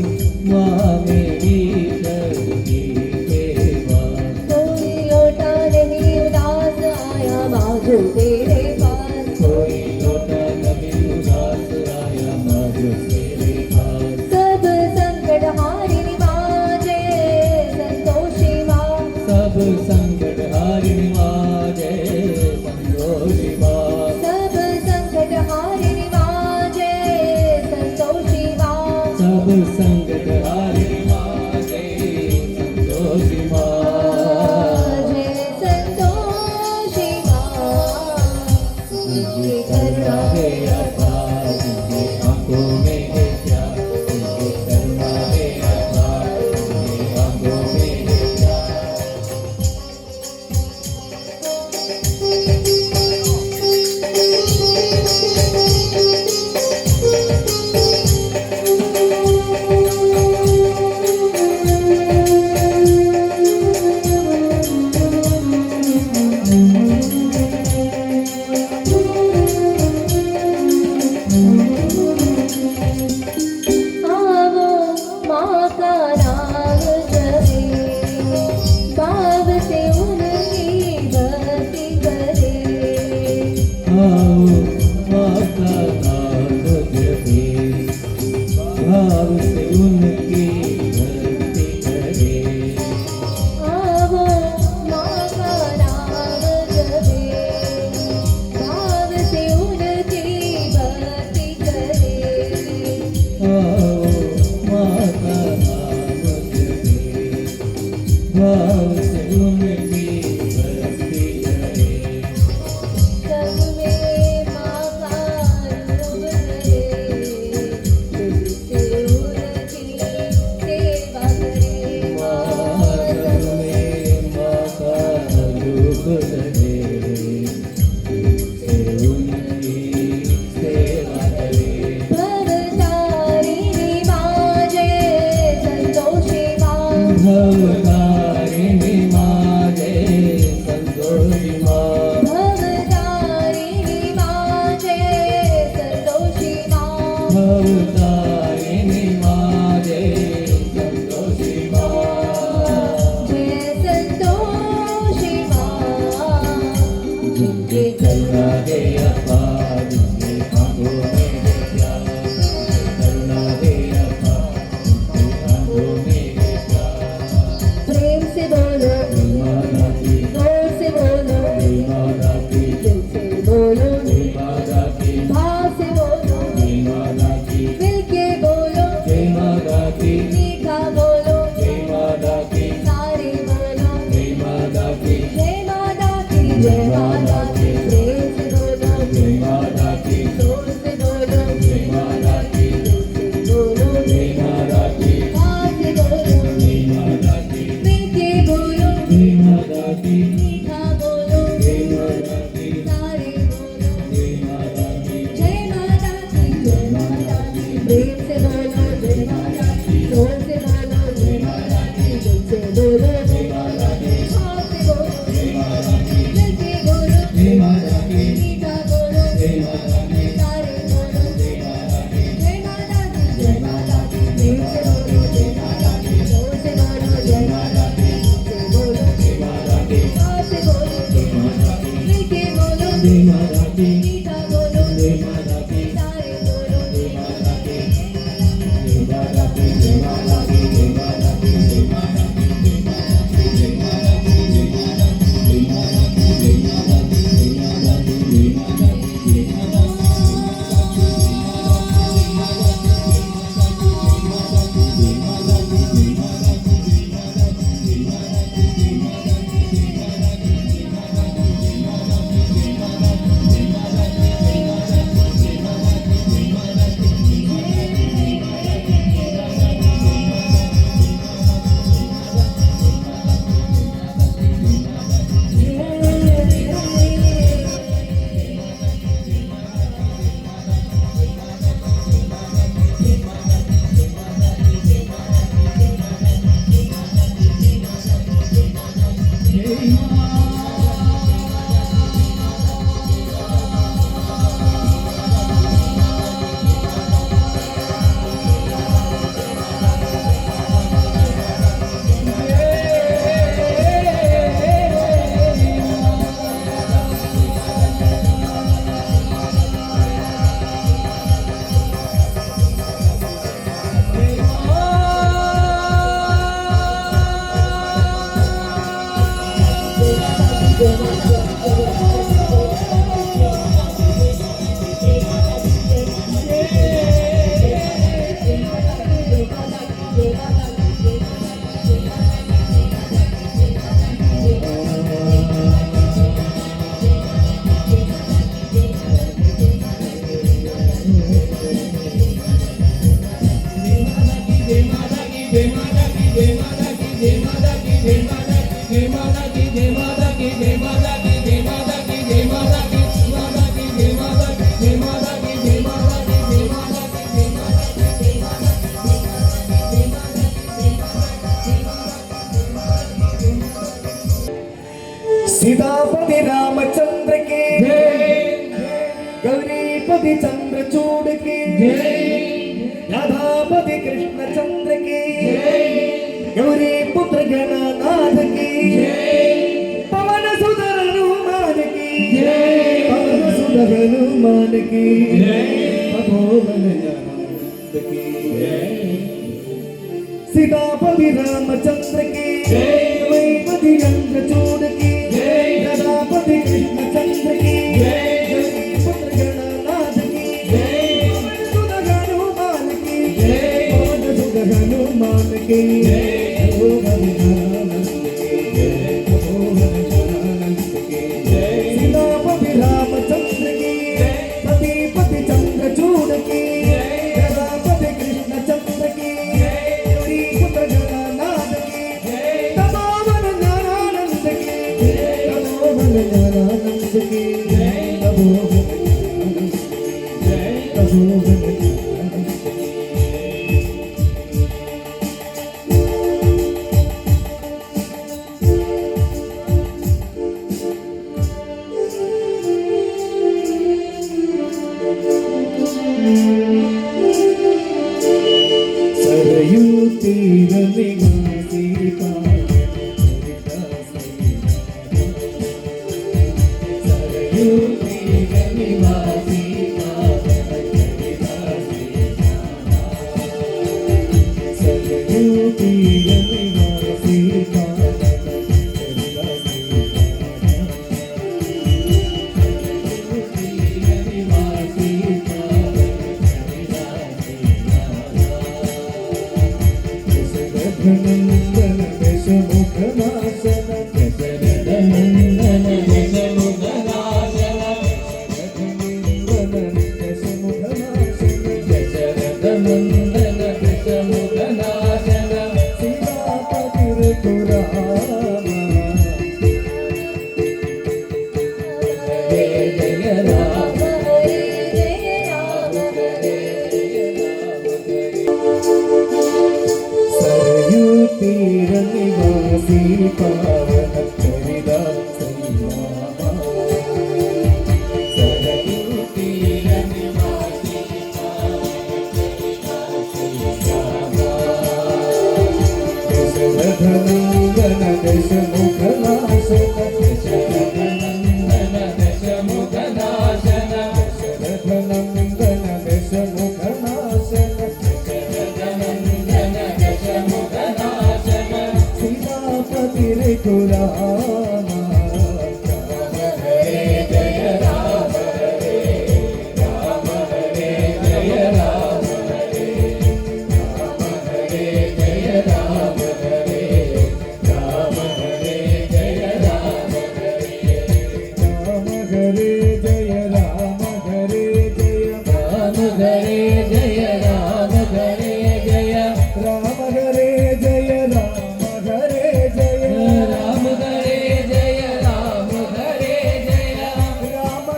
माँ मेरी करती सेवा कोई लौटा नहीं उदास आया बाजू तेरे पास कोई लौटा नहीं उदास आया माधो तेरे पास सब संकट हारिनी माँ जय संतोषी माँ सब संकट हारिणी माँ जय संतोषी माँ सब संकट हारिनी माँ जय संतोषी माँ सब संकट हारिणी माँ जय संतोषी माँ जय संतोषी माँ जिनकी करुणा है अपार जिनकी आंखों में है प्यार जिनकी करुणा है अपार जिनकी आंखों में है प्यार आवो माँ का नाम जपे भाव से उनकी भक्ति करे आओ माता नाम जपे भाव से उनकी भक्ति करे आवो माँ का नाम जपे भाव से उनकी भक्ति करे आओ माता नाम जपे भाव से उनकी भक्ति करे सब में माँ का रूप धरे तुझसे उनकी सेवा करे माधव में माता रूप धरे से उनकी सेवा करे भवतारिणी माँ जय संतोषी माँ भवतारिणी माँ जय संतोषी माँ भवतारिणी माँ जय संतोषी माँ भवतारिणी माँ जय संतोषी माँ जय संतोषी माँ जिनके करुणा है अपार जिनके आंखों में है प्यार जिनके करुणा है अपार जिनके आंखों में है प्यार प्रेम से बोलो जय माता की जोर से बोलो जय माता की दिल से बोलो जय माता की भाव से बोलो जय माता की मिल के बोलो जय माता की मीठा बोलो जय माता की सारे बोलो जय माता की जय माता की जय माता की प्रेम से बोलो जय माता की जोर से बोलो जय माता की दिल से बोलो जय माता की भाव से बोलो जय माता की मिल के बोलो सीतापति रामचंद्र के गौरीपति चंद्रचूड़ के राधापति कृष्णचंद्र के गौरी पुत्र गणनाथ की पवन सुत हनुमान की पवन सुत हनुमान की तपोवन आनंद की सीतापति रामचंद्र की गौरीपति चंद्रचूड़ की राधापति कृष्णचंद्र की गौरी पुत्र गणनाथ की पवन सुत हनुमान की पवन सुत हनुमान की तपोवन आनंद की तपोवन आनंद की सीतापति रामचंद्र की सतीपति चंद्रचूड़ की राधापति कृष्णचंद्र की गौरी पुत्र गणनाथ की तपोवन आनंद की तपोवन आनंद की तपोवन आनंद की तपोवन आनंद की सरयू तीर निवासी सरयू तीर निवासी सरयू तीर निवासी नंदन दशमुख नाशन नंदन दशमुख नाशन नंदन दशमुख नाशन नंदन दशमुख नाशन सीतापति रघुराम जय जय राम सरयू तीर निवासी पावन करिदा सरयू तीर निवासी दशरथ नंदन दशमुख नाशन दशरथ नंदन दशमुख नाशन दशरथ नंदन दशमुख नाशन सीतापति रघुराम हरे जय राम हरे राम हरे जय राम हरे राम हरे जय राम हरे राम हरे जय राम हरे राम हरे जय राम हरे जय राम हरे जय राम हरे जय राम हरे जय राम हरे जय राम हरे जय राम हरे जय राम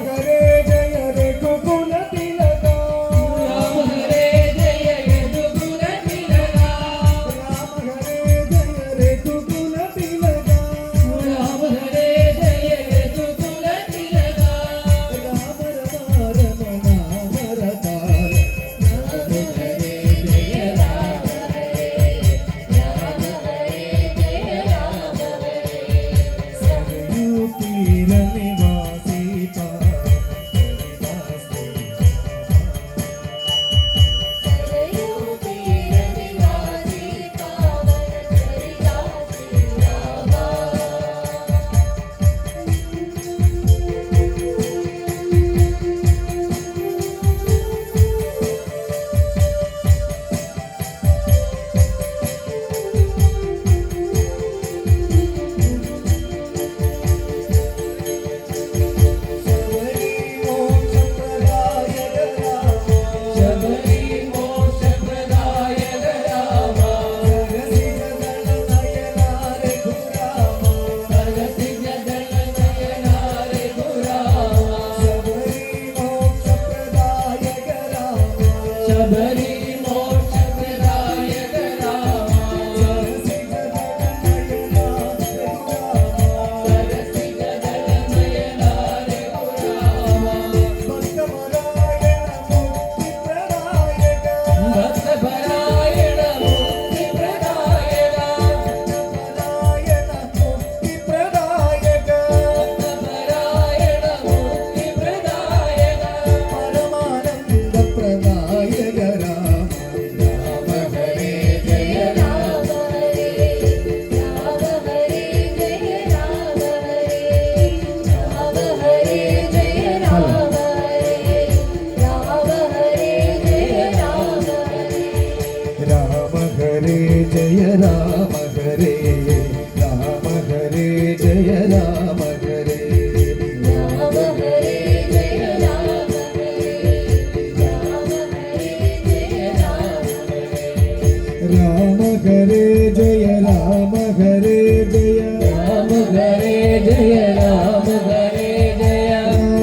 ജയ രാമ ഹരേ ജയ രാമ ഹരേ ജയ രാമ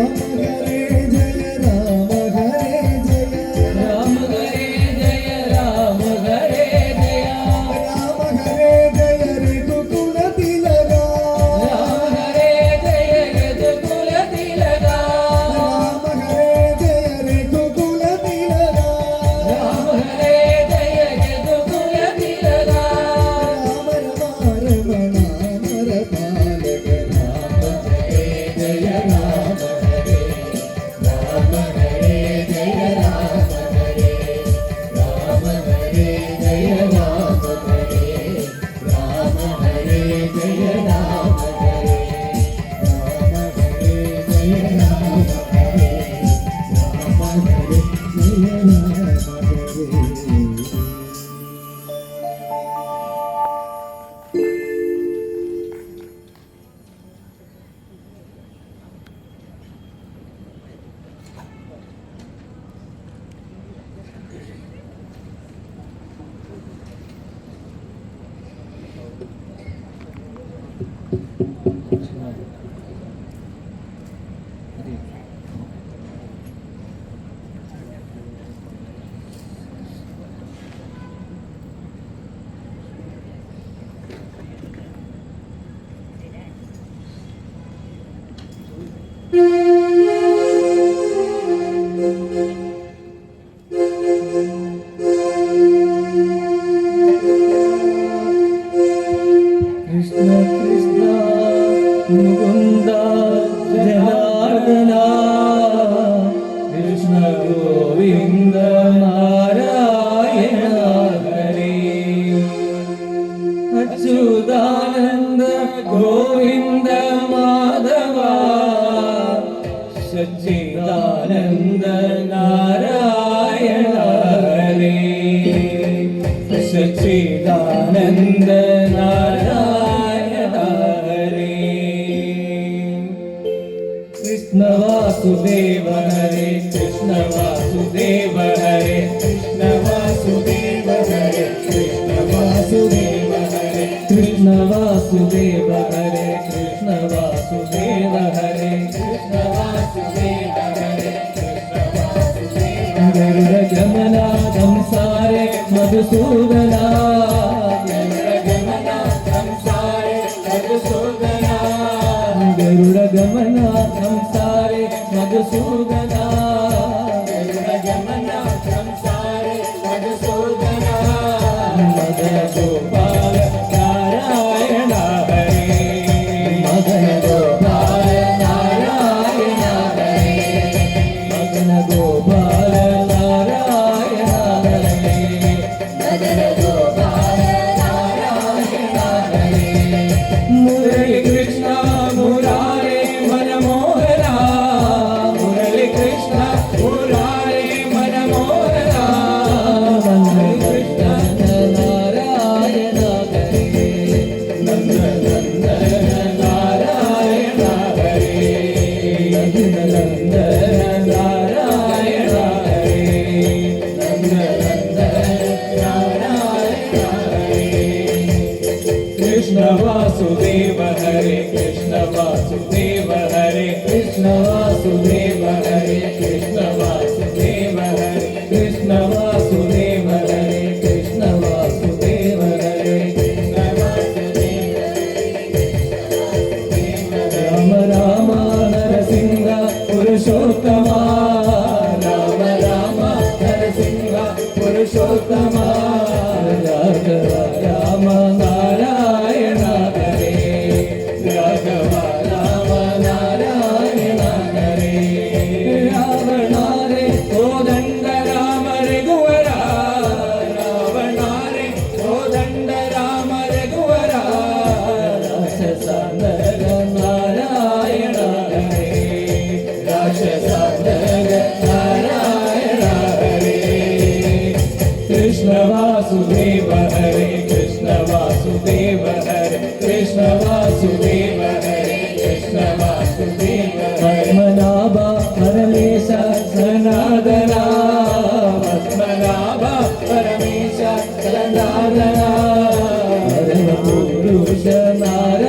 ഹരേ ജയ രാമ ഹരേ ജയ രാമ ഹരേ ജയ രാമ ഹരേ ജയ രാമ ഹരേ ജയ രഘുകുല തിലക രാമ ഹരേ ജയ രഘുകുല തിലക രാമ ഹരേ ജയ രഘുകുല തിലക രാമ ഹരേ ജയ രഘുകുല തിലക രാമ രമണ പാലക രാമ ഹരേ ജയ രാമ ഹരേ രാമ ഹരേ ജയ രാമ ഹരേ രാമ ഹരേ ജയ രാമ ഹരേ രാമ ഹരേ ജയ രാമ ഹരേ കൃഷ്ണ കൃഷ്ണ മുകുന്ദ ജനാർദ്ദന കൃഷ്ണ ഗോവിന്ദ നാരായണ ഹരേ അച്യുതാനന്ദ ഗോവിന്ദ മാധവ സച്ചിദാനന്ദ നാരായണ ഹരേ സച്ചിദാനന്ദ നാരായണ ഹരേ കൃഷ്ണ വാസുദേവ ഹരേ കൃഷ്ണ വാസുദേവ ഹരേ കൃഷ്ണ വാസുദേവ ഹരേ കൃഷ്ണ വാസുദേവ ഹരേ കൃഷ്ണ വാസുദേവ ഹരേ കൃഷ്ണ വാസുദേവ ഹരേ കൃഷ്ണ വാസുദേവ ഹരേ ഗരുഡ ഗമന സംസാരെ മധുസൂദന ഗരുഡ ഗമന സംസാരെ മധുസൂദന ഗരുഡ ഗമന സംസാരെ മധുസൂദന ഗരുഡ ഗമന സംസാരെ മധുസൂദന മദന ഗോപാല നാരായണ ഹരേ മദന ഗോപാല നാരായണ ഹരേ മദന ഗോപാല നാരായണ ഹരേ ഭജന ഗോപാല നാരായണ ഹരേ മുരളി കൃഷ്ണ മുരാരേ മനമോഹര മുരളി കൃഷ്ണ മുരാരേ മനമോഹര മുരളി കൃഷ്ണ നാരായണ ഹരേ നന്ദനന്ദന നാരായണ ഹരേ നന്ദനന്ദന നാരായണ ഹരേ നന്ദനന്ദന നാരായണ ഹരേ കൃഷ്ണ വാസുദേവ ഹരേ കൃഷ്ണ വാസുദേവ ഹരേ കൃഷ്ണ വാസുദേവ ഹരേ കൃഷ്ണ വാസുദേവ ഹരേ കൃഷ്ണ വാസുദേവ ഹരേ കൃഷ്ണ വാസുദേവ ഹരേ കൃഷ്ണ വാസുദേവ രാമ രാമ നരസിംഹ പുരുഷോത്തമ രാമ രാമ നരസിംഹ പുരുഷോത്തമ രാഘവ രാമ നാരായണ ഹരേ രാഘവ രാമ നാരായണ ഹരേ രാവണാരേ കോദണ്ഡ രാമ രഘുവര രാവണാരേ കോദണ്ഡ രാമ രഘുവര രാക്ഷസാന്തര നാരായണ ഹരേ രാക്ഷസാന്തര നാരായണ ഹരേ കൃഷ്ണ വാസുദേവ ഹരേ കൃഷ്ണ വാസുദേവ ഹരേ കൃഷ്ണ വാസുദേവ ഹരേ കൃഷ്ണ വാസുദേവ പത്മനാഭ പരമേശ സനാതന പത്മനാഭ പരമേശ സനാതന പരമപുരുഷ നാരായണ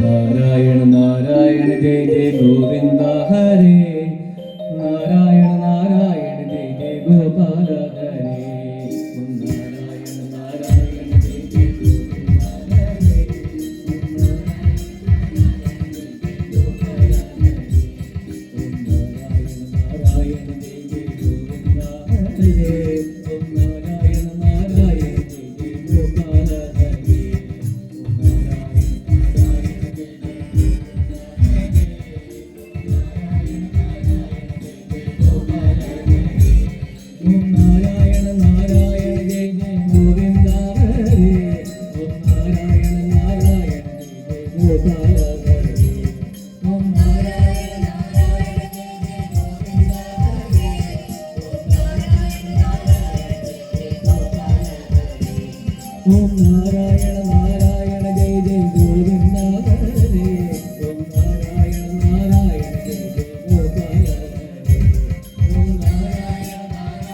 നാരായണ നാരായണ ജയ ജയ ഗോവിന്ദ ഹരേ നാരായണ നാരായണ ജയ ജയ ഗോപാല ഹരേ ഓം നാരായണ നാരായണ ജയ ജയ ഗോവിന്ദ ഹരേ ഓം നാരായണ നാരായണ ജയ ജയ ഗോവിന്ദ ഹരേ ഓം നാരായണ നാരായണ ജയ ജയ ഗോപാല ഹരേ ഓം നാരായണ നാരായണ ജയ ജയ ഗോവിന്ദ ഹരേ ഓം നാരായണ നാരായണ ജയ ജയ ഗോപാല ഹരേ ഓം നാരായണ നാരായണ ജയ ജയ ഗോവിന്ദ ഹരേ ഓം നാരായണ നാരായണ ജയ ജയ ഗോപാല ഹരേ ഓം നാരായണ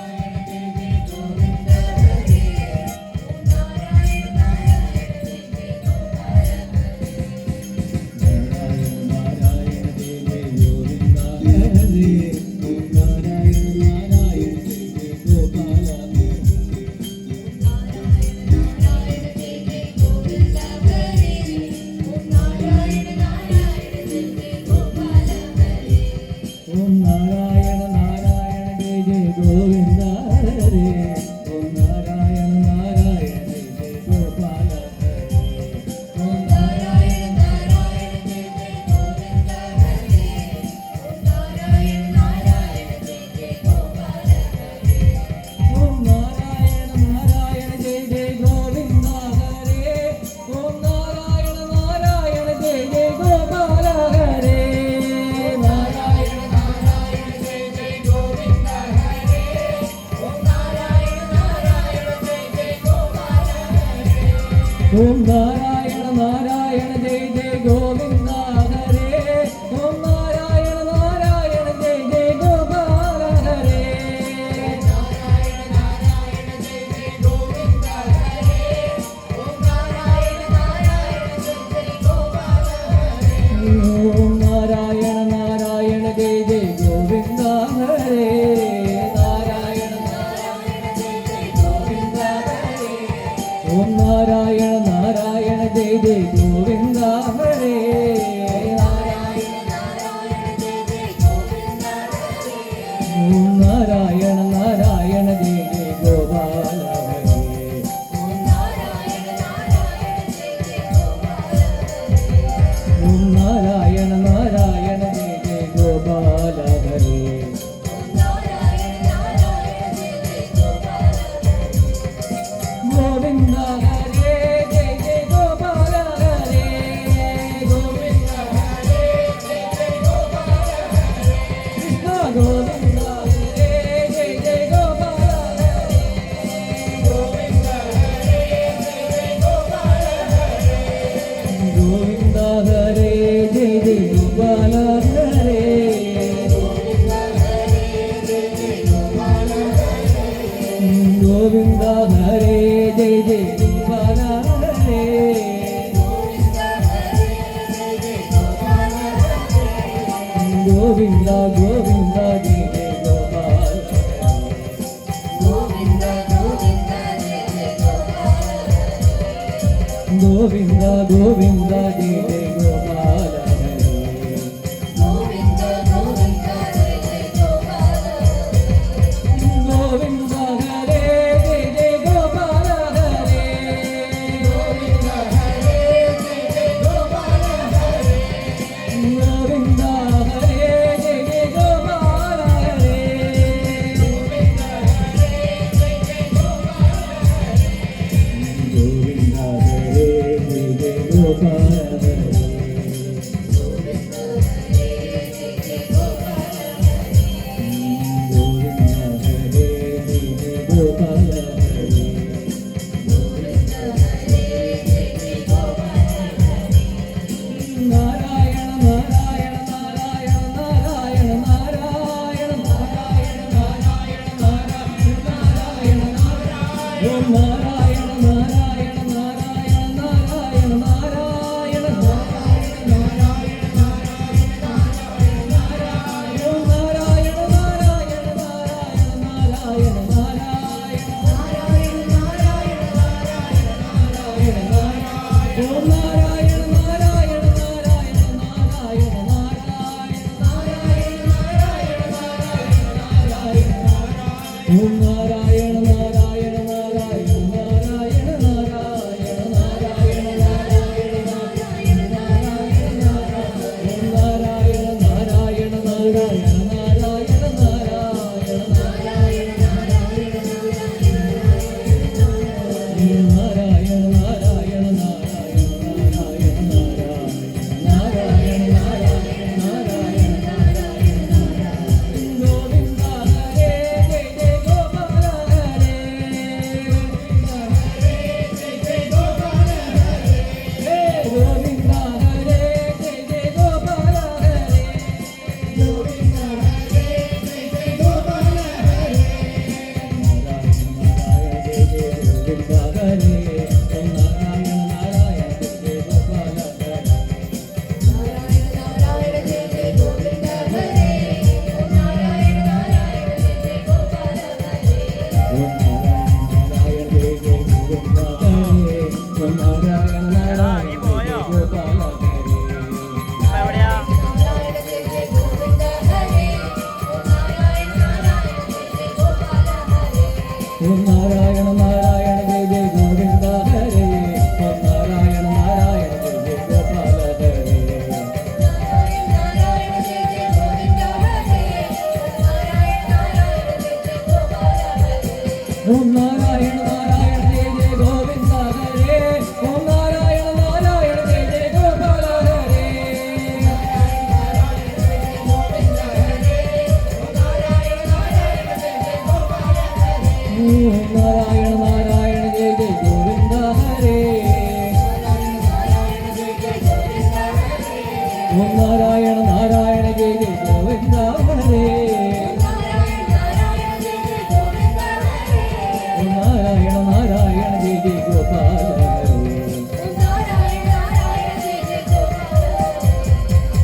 നാരായണ ജയ ജയ ഗോവിന്ദ ഹരേ ഓം നാരായണ നാരായണ ജയ ജയ ഗോപാല ഹരേ ഓം നാരായണ നാരായണ ജയ ജയ ഗോവിന്ദ ഹരേ ഓം നാരായണ നാരായണ ജയ ജയ ഗോപാല ഹരേ ഓം നാരായണ നാരായണ ജയ ജയ ഗോപാല ഹരേ ഓം നാരായണ നാരായണ ജയ ജയ ഗോവിന്ദ ഹരേ ഓം നാരായണ നാരായണ ജയ ജയ ഗോപാല ഹരേ ഓം നാരായണ നാരായണ ജയ ജയ ഗോവിന്ദ ഹരേ ഓം നാരായണ നാരായണ ജയ ജയ ഗോപാല ഹരേ ഓം നാരായണ നാരായണ ജയ ജയ ഗോവിന്ദ ഹരേ ഓം നാരായണ നാരായണ ജയ ജയ ഗോപാല ഹരേ നാരായണ നാരായണ ജയ ജയ ഗോവിന്ദ ഹരേ ഓം നാരായണ നാരായണ ജയ ജയ ഗോപാല ഹരേ ഓം നാരായണ നാരായണ ജയ ജയ ഗോവിന്ദ ഹരേ ഓം നാരായണ നാരായണ ജയ ജയ ഗോപാല ഹരേ നാരായണ നാരായണ ജയ ജയ ഗോവിന്ദ ഹരേ ഓം നാരായണ നാരായണ ജയ ജയ ഗോപാല ഹരേ ഓം ഗോപാല ഹരേ ഗോവിന്ദ ഹരേ ജയ ജയ ഗോപാല ഹരേ ഗോവിന്ദ ഗോവിന്ദ ജയ ജയ ഗോപാല ഗോവിന്ദ ഗോവിന്ദ ജയ ജയ ഗോപാല ഗോവിന്ദ ഹരേ ജയ ജയ ഗോപാല ഹരേ ഗോവിന്ദ ഹരേ ജയ ജയ ഗോപാല ഹരേ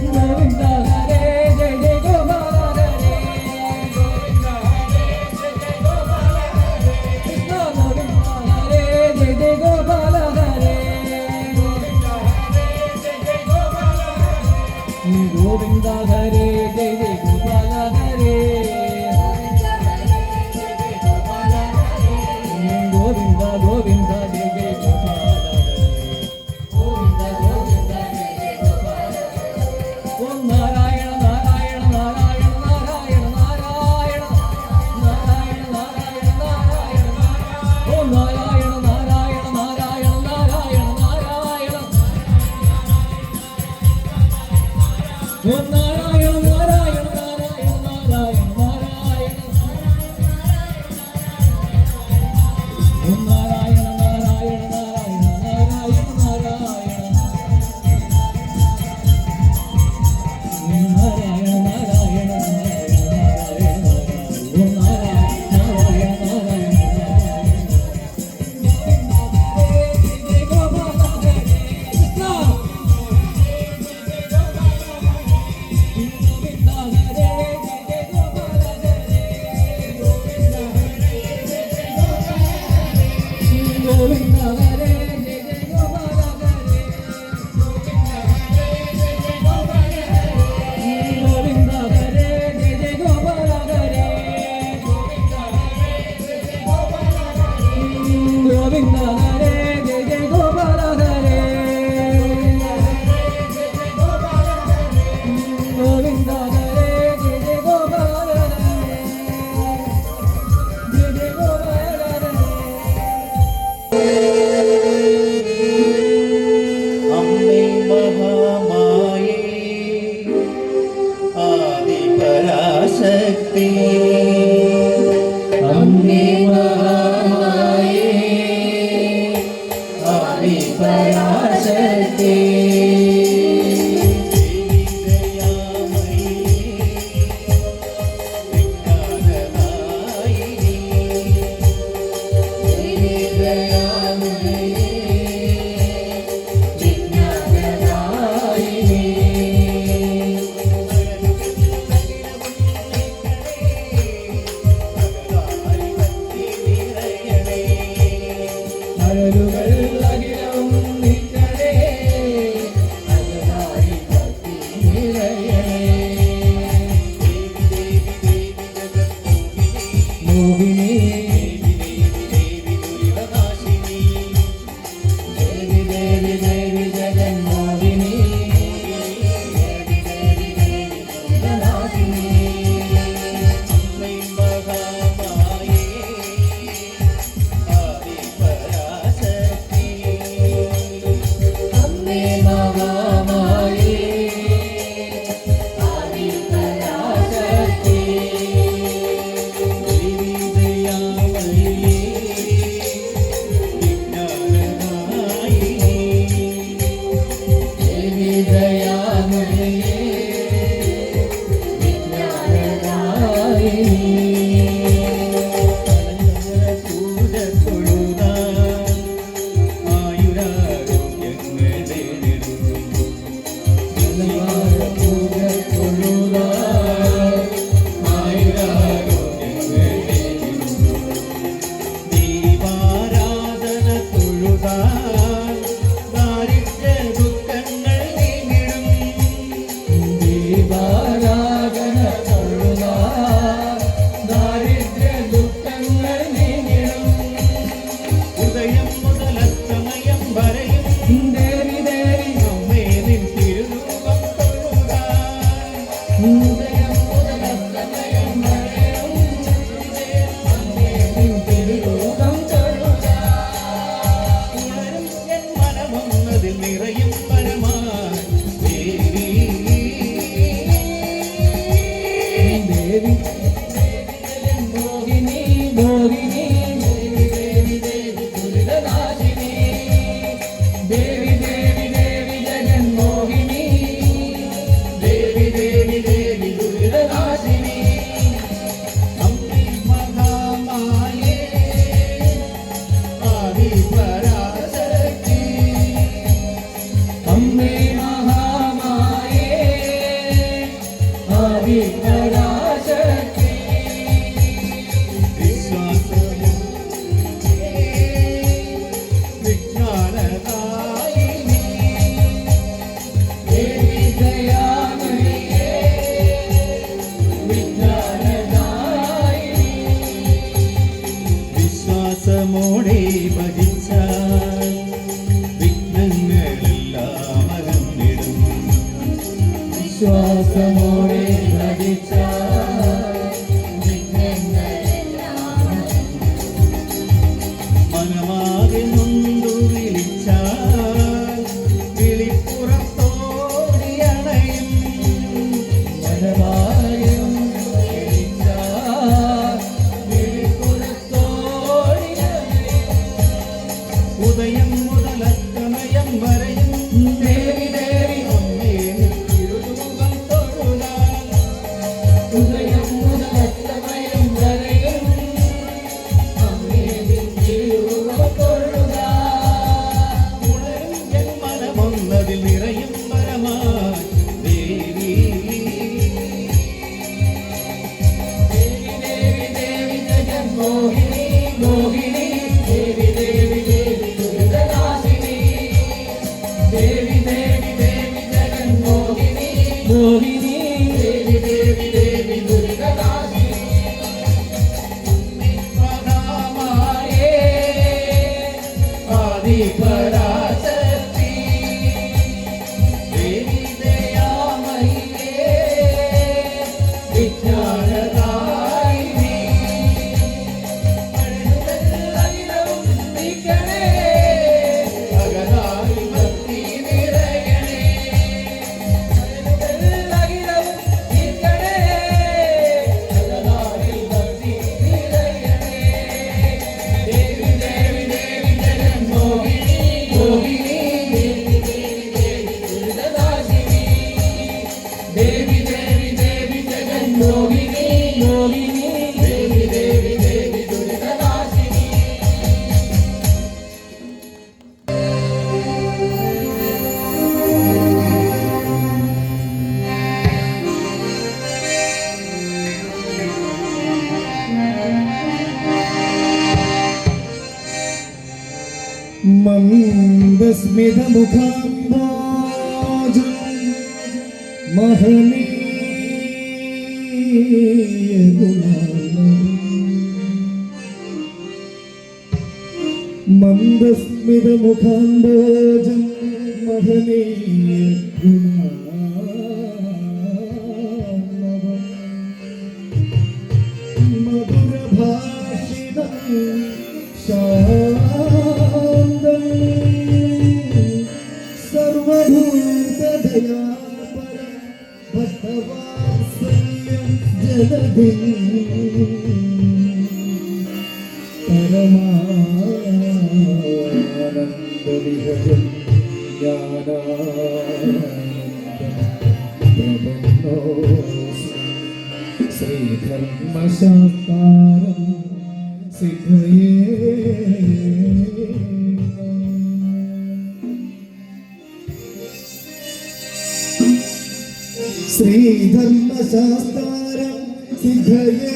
ഗോവിന്ദ ഹരേ ജയ ജയ ഗോപാല ഹരേ ഗോവിന്ദ ഹരേ ജയ ജയ ഗോപാല ഹരേ അമ്മേ മഹാമായേ ആദിപരാശക്തി വിശ്വാസമോടെ ഭജിച്ചാൽ വിഘ്നങ്ങളെല്ലാം അകന്നിടും. വിശ്വാസമോടെ ഭജിച്ചാൽ മനമാകെ നൊന്തു വിളിച്ചാൽ വിളിപ്പുറത്തോടി അണയും. മനമാകെ നൊന്തു വിളിച്ചാൽ വിളിപ്പുറത്തോടി അണയും. ഉദയം മുതലസ്തമയം വരെയും ദേവി ദേവി അമ്മേ തിരുരൂപം തൊഴുതാൽ. ഉദയം മുതലസ്തമയം വരെയും അമ്മേ തിരുരൂപം തൊഴുതാൽ. ഉണരും എൻ മനമൊന്നതിൽ നിറയും പരമായി ദേവി. സ്മിതമുഖാംബോജം മഹനീയ ഗുണാർണവം മന്ദസ്മിതമുഖാംബോജം മഹനീയ ഗുണാർണവം മധുരഭാഷിണം ശാന്തം സർവഭൂതദയാപരം ഭക്തവാത്സല്യം ജലധിം പരമാനന്ദവിഹജം ജ്ഞാനാനന്ദം ശ്രീധർമ്മശാസ്താരം സിദ്ധയേ ശ്രീധർമ്മശാസ്താരം സിദ്ധയേ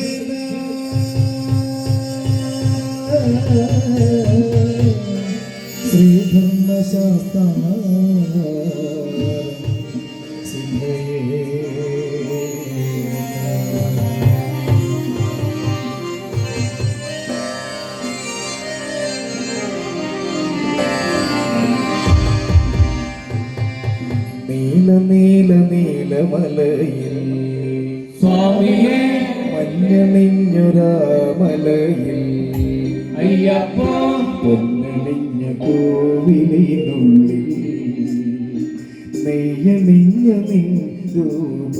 ശ്രീധർമ്മശാസ്താരം സിദ്ധയേ നീല നീല നീലമലയിൽ സ്വാമിയേ മഞ്ഞണിഞ്ഞൊരാമലയിൽ അയ്യപ്പ പൊന്നണിഞ്ഞ കോവിലിനുള്ളിൽ നെയ്യണിഞ്ഞ നിൻ രൂപം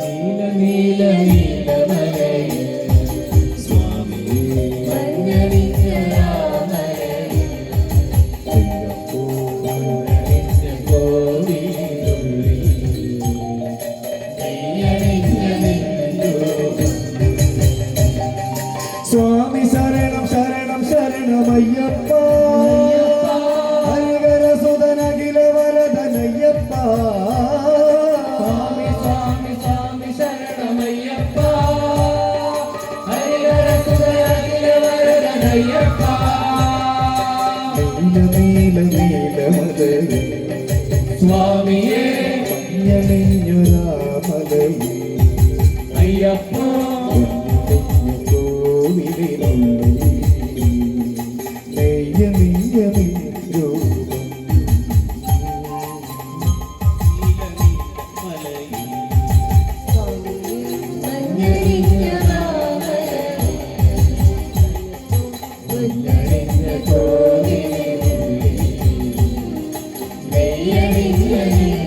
നീല നീല നീലമലയിൽ സ്വാമിയേ മഞ്ഞണിഞ്ഞ രാമലയിൽ അയ്യപ്പോ പൊന്നണിഞ്ഞ കോവിലുള്ളിൽ നെയ്യണിഞ്ഞ നിന്നൂപം സ്വാമി ശരണം ശരണം ശരണമയ്യപ്പ ഹരിഹരസുതനഖില വരദനയ്യപ്പ സ്വാമി സ്വാമി സ്വാമി ശരണമയ്യപ്പ ഹരിഹരസുതനഖില വരദനയ്യപ്പ നീല നീല നീലമലയിൽ സ്വാമിയേ മഞ്ഞണിഞ്ഞൊരാമലയിൽ അയ്യപ്പ പൊന്നണിഞ്ഞ കോവിലിനുള്ളിൽ നെയ്യണിഞ്ഞ നിൻ രൂപം മഞ്ഞണിഞ്ഞ രാമലയിൽ പൊന്നണിഞ്ഞ കോവിലിനുള്ളിൽ നെയ്യണിഞ്ഞ നിൻ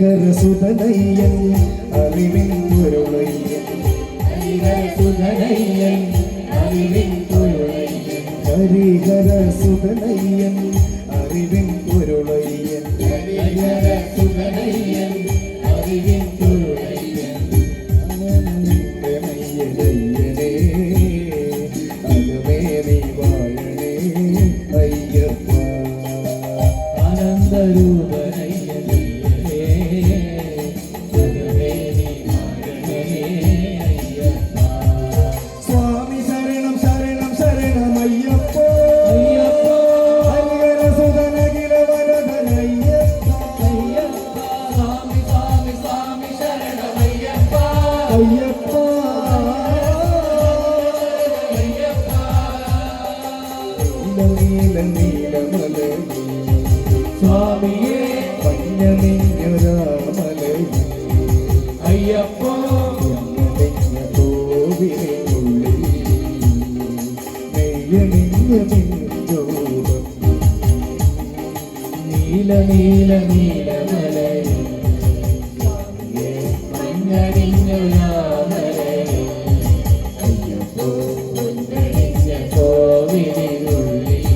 ഹരിഹരസുതനയ്യൻ അറിവിൻ പൊരുളയ്യൻ ഹരിഹരസുതനയ്യൻ അറിവിൻ പൊരുളയ്യൻ ഹരിഹരസുതനയ്യൻ അറിവിൻ പൊരുളയ്യൻ ഹരിഹരസുതനയ്യൻ അറിവിൻ പൊരുളയ്യൻ അയ്യനയ്യനയ്യനേ അകമേ നീ വാഴണേ അയ്യപ്പ ആനന്ദരൂപനയ്യനേ ഭഗവേനി മാരണേ അയ്യപ്പ സ്വാമി ശരണം ശരണം ശരണമയ്യപ്പ അയ്യപ്പ ഹരിഹരസുതനഖില വരദനയ്യപ്പ അയ്യപ്പ സ്വാമി സ്വാമി സ്വാമി ശരണമയ്യപ്പ അയ്യപ്പ അയ്യപ്പ നീല നീലമലയിൽ സ്വാമിയേ മഞ്ഞണിഞ്ഞൊരാമലയിൽ അയ്യപ്പ പൊന്നണിഞ്ഞ കോവിലിനുള്ളിൽ നെയ്യണിഞ്ഞ നിൻ രൂപം നീല നീല നീലമലയിൽ മഞ്ഞണിഞ്ഞൊരാമലയിൽ അയ്യപ്പ പൊന്നണിഞ്ഞ കോവിലിനുള്ളിൽ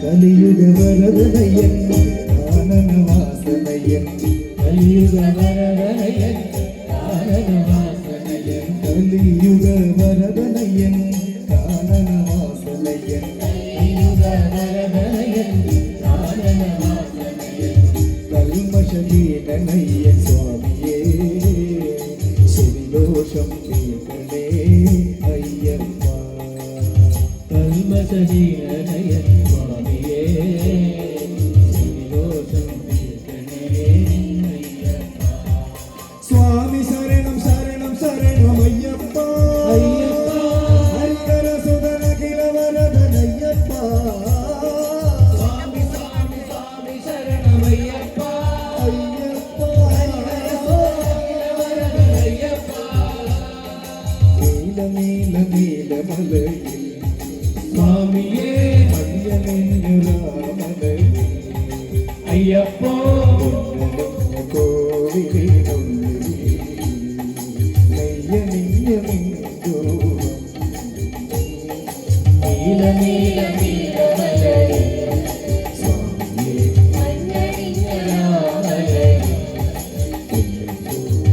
കലിയുഗ വരദനയൻ കാനനവാസനയൻ കലിയുഗ വരദനയൻ കാനനവാസനയൻ കലിയുഗ വരദനയൻ കാനനവാസനയൻ കലിയുഗ വരദനയൻ കാനനവാസനയൻ കൽമശഹീനനയ്യൻ സ്വാമിയേ ശരിദോഷം തീർക്കണേ അയ്യപ്പ കൽമശഹീനനയൻ സ്വാമിയേ ശ്രീദോഷം തീർക്കണേ അയ്യപ്പ സ്വാമി ശരണം ശരണം ശരണം അയ്യപ്പ അയ്യപ്പ ഹരിഹര സുതന കില വരദനയ്യപ്പ സ്വാമി സ്വാമി സ്വാമി ശരണമയ്യപ്പ അയ്യപ്പ വരദനയ്യപ്പ നീല നീല നീല മലയിൽ സ്വാമിയേ മഞ്ഞനെഞ്ഞുരാമലയിൽ അയ്യപ്പോ കോവിലിനുള്ളിൽ നെയ്യണിഞ്ഞ മിഞ്ചൂരം നീല നീല നീല മലയിൽ സ്വാമിയേ മഞ്ഞണിഞ്ഞ മലയിൽ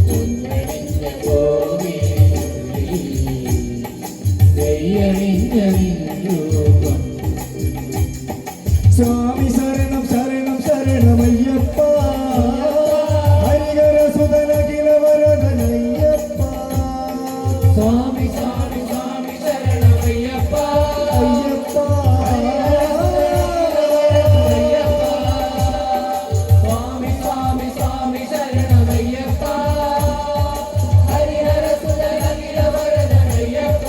പൊന്നണിഞ്ഞ കോവിലുള്ളിൽ നെയ്യണിഞ്ഞ രൂപം സ്വാമി ശരണം ശരണം ശരണമയ്യപ്പ ഹരിഹര സുതന കില വരദനയ്യപ്പ സ്വാമി സ്വാമി സ്വാമി ശരണമയ്യപ്പ അയ്യപ്പ സ്വാമി സ്വാമി സ്വാമി ശരണമയ്യപ്പ ഹരിഹര സുതനകില വരദനയ്യപ്പ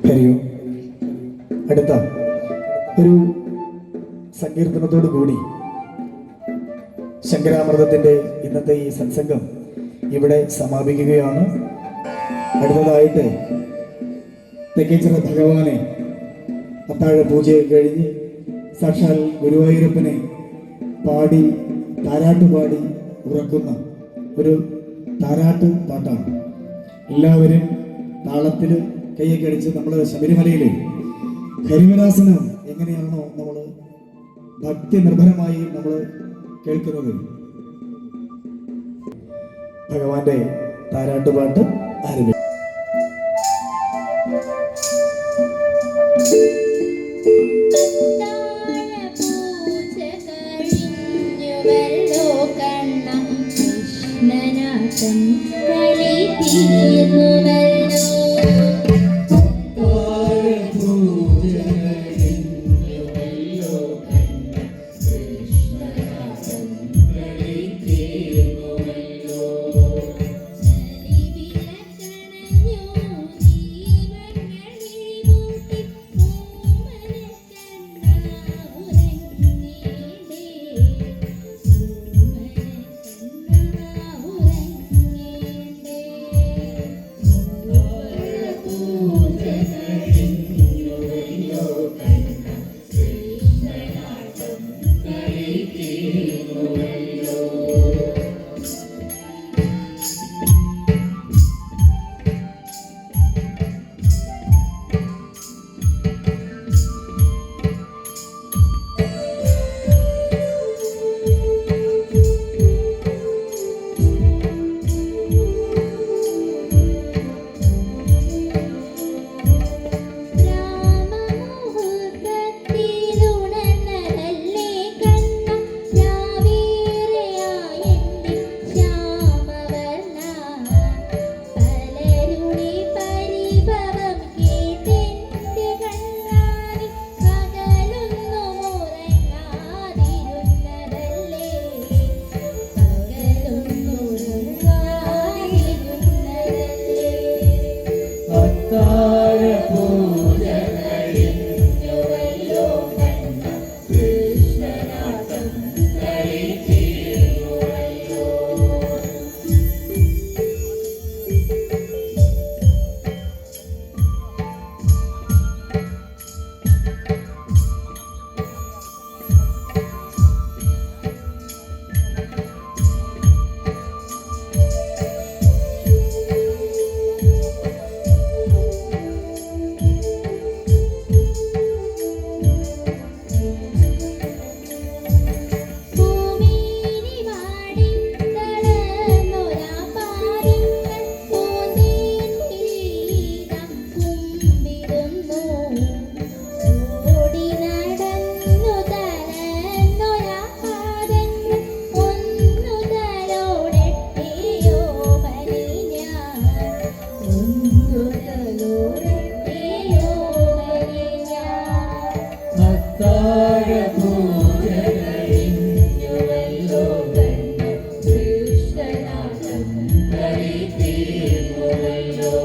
ഹരിയോ അടുത്ത ഒരു സങ്കീർത്തനത്തോടു കൂടി ശങ്കരാമൃതത്തിന്റെ ഇന്നത്തെ ഈ സത്സംഗം ഇവിടെ സമാപിക്കുകയാണ്. അടുത്തതായിട്ട് തെക്കേച്ചിറ ഭഗവാനെ അത്താഴ പൂജയൊക്കെ കഴിഞ്ഞ് സാക്ഷാൽ ഗുരുവായൂരപ്പനെ പാടി താരാട്ട് പാടി ഉറക്കുന്ന ഒരു താരാട്ട് പാട്ടാണ്. എല്ലാവരും താളത്തിൽ കൈയൊക്കെ അടിച്ച് നമ്മൾ ശബരിമലയിൽ ഹരിവരാസനം എങ്ങനെയാണോ നമ്മൾ ഭക്തി നിർഭരമായി നമ്മൾ കേൾക്കുന്നത്, ഭഗവാന്റെ താരാട്ടുപാട്ട് ആരംഭിക്കും. പൂജ കഴിഞ്ഞുവല്ലോ കണ്ണ കൃഷ്ണനാട്ടം കളി തീർന്നുവല്ലോ കഴിഞ്ഞുവല്ലോ കണ്ണ കൃഷ്ണനാഥൻ തീർന്നുവല്ലോ.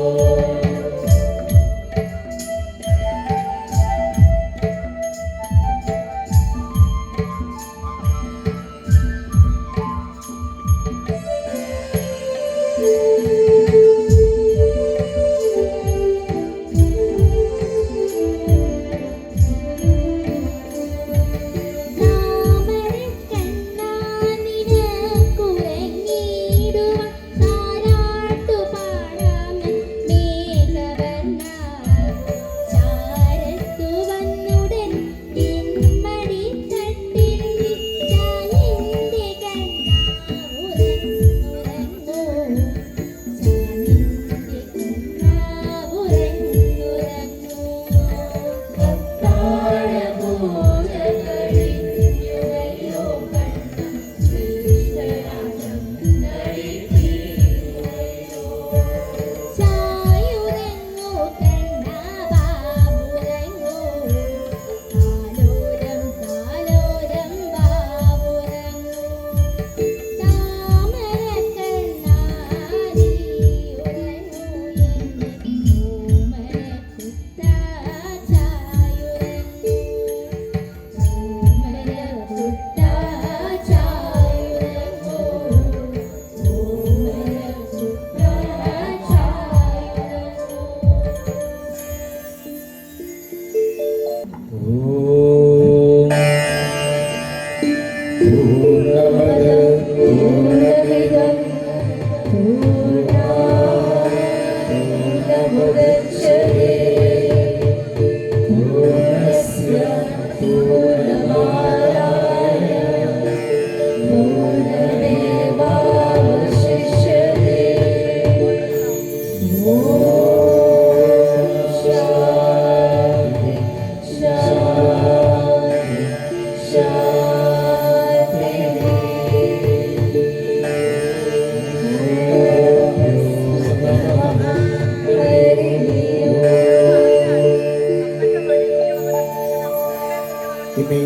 ഇനി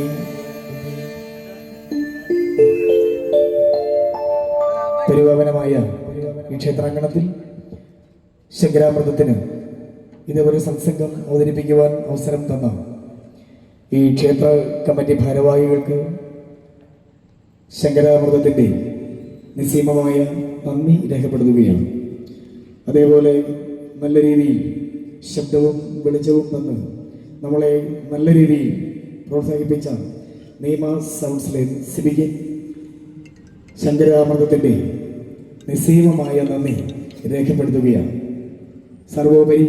പരിപാവനമായ ഈ ക്ഷേത്രാങ്കണത്തിൽ ശങ്കരാമൃതത്തിന് ഇതേപോലെ സത്സംഗം അവതരിപ്പിക്കുവാൻ അവസരം തന്ന ഈ ക്ഷേത്ര കമ്മിറ്റി ഭാരവാഹികൾക്ക് ശങ്കരാമൃതത്തിൻ്റെ നിസ്സീമമായ നന്ദി രേഖപ്പെടുത്തുകയാണ്. അതേപോലെ നല്ല രീതിയിൽ ശബ്ദവും വെളിച്ചവും തന്ന് നമ്മളെ നല്ല രീതിയിൽ പ്രോത്സാഹിപ്പിച്ച നീമ സൗണ്ട്സിലെ സിബിക്ക് ശങ്കരാമൃതത്തിൻ്റെ നിസ്സീമമായ നന്ദി രേഖപ്പെടുത്തുകയാണ്. സർവോപരി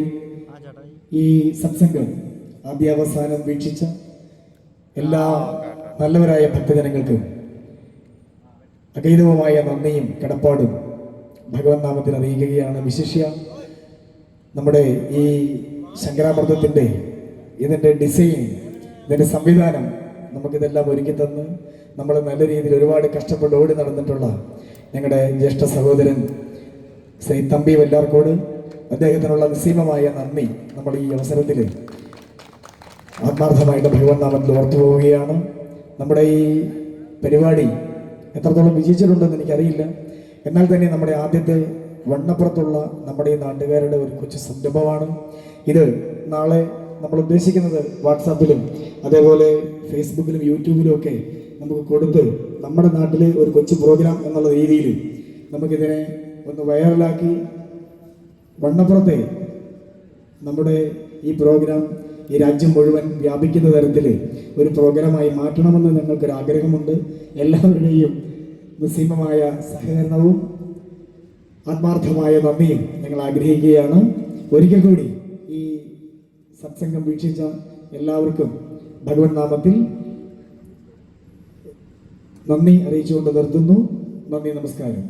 ഈ സത്സംഗം ആദ്യാവസാനം വീക്ഷിച്ച എല്ലാ നല്ലവരായ ഭക്തജനങ്ങൾക്കും അഗൈതവുമായ നന്ദിയും കടപ്പാടും ഭഗവത് നാമത്തിൽ അറിയിക്കുകയാണ്. വിശിഷ്യ നമ്മുടെ ഈ ശങ്കരാമൃതത്തിൻ്റെ ഇതിൻ്റെ ഡിസൈൻ, ഇതിൻ്റെ സംവിധാനം നമുക്കിതെല്ലാം ഒരുക്കി തന്ന് നമ്മൾ നല്ല രീതിയിൽ ഒരുപാട് കഷ്ടപ്പെട്ട് ഓടി നടന്നിട്ടുള്ള ഞങ്ങളുടെ ജ്യേഷ്ഠ സഹോദരൻ ശ്രീ തമ്പി വല്ലാർക്കോട്, അദ്ദേഹത്തിനുള്ള നിസ്സീമമായ നന്ദി നമ്മൾ ഈ അവസരത്തിൽ ആത്മാർത്ഥമായിട്ട് ഭഗവത് നാമത്തിൽ ഓർത്തു പോവുകയാണ്. നമ്മുടെ ഈ പരിപാടി എത്രത്തോളം വിജയിച്ചിട്ടുണ്ടെന്ന് എനിക്കറിയില്ല. എന്നാൽ തന്നെ നമ്മുടെ ആദ്യത്തെ വണ്ണപ്പുറത്തുള്ള നമ്മുടെ ഈ നാട്ടുകാരുടെ ഒരു കൊച്ചു സംരംഭമാണ് ഇത്. നാളെ നമ്മൾ ഉദ്ദേശിക്കുന്നത് വാട്സാപ്പിലും അതേപോലെ ഫേസ്ബുക്കിലും യൂട്യൂബിലും ഒക്കെ നമുക്ക് കൊടുത്ത് നമ്മുടെ നാട്ടിലെ ഒരു കൊച്ചു പ്രോഗ്രാം എന്നുള്ള രീതിയിൽ നമുക്കിതിനെ ഒന്ന് വൈറലാക്കി വണ്ണപ്പുറത്തെ നമ്മുടെ ഈ പ്രോഗ്രാം ഈ രാജ്യം മുഴുവൻ വ്യാപിക്കുന്ന തരത്തിൽ ഒരു പ്രോഗ്രാമായി മാറ്റണമെന്ന് ഞങ്ങൾക്കൊരു ആഗ്രഹമുണ്ട്. എല്ലാവരുടെയും നിസ്സീമമായ സഹകരണവും ആത്മാർത്ഥമായ നന്ദിയും ഞങ്ങൾ ആഗ്രഹിക്കുകയാണ്. ഒരിക്കൽ കൂടി ഈ സത്സംഗം വീക്ഷിച്ച എല്ലാവർക്കും ഭഗവത് നാമത്തിൽ നന്ദി അറിയിച്ചുകൊണ്ട് നിർത്തുന്നു. നന്ദി, നമസ്കാരം.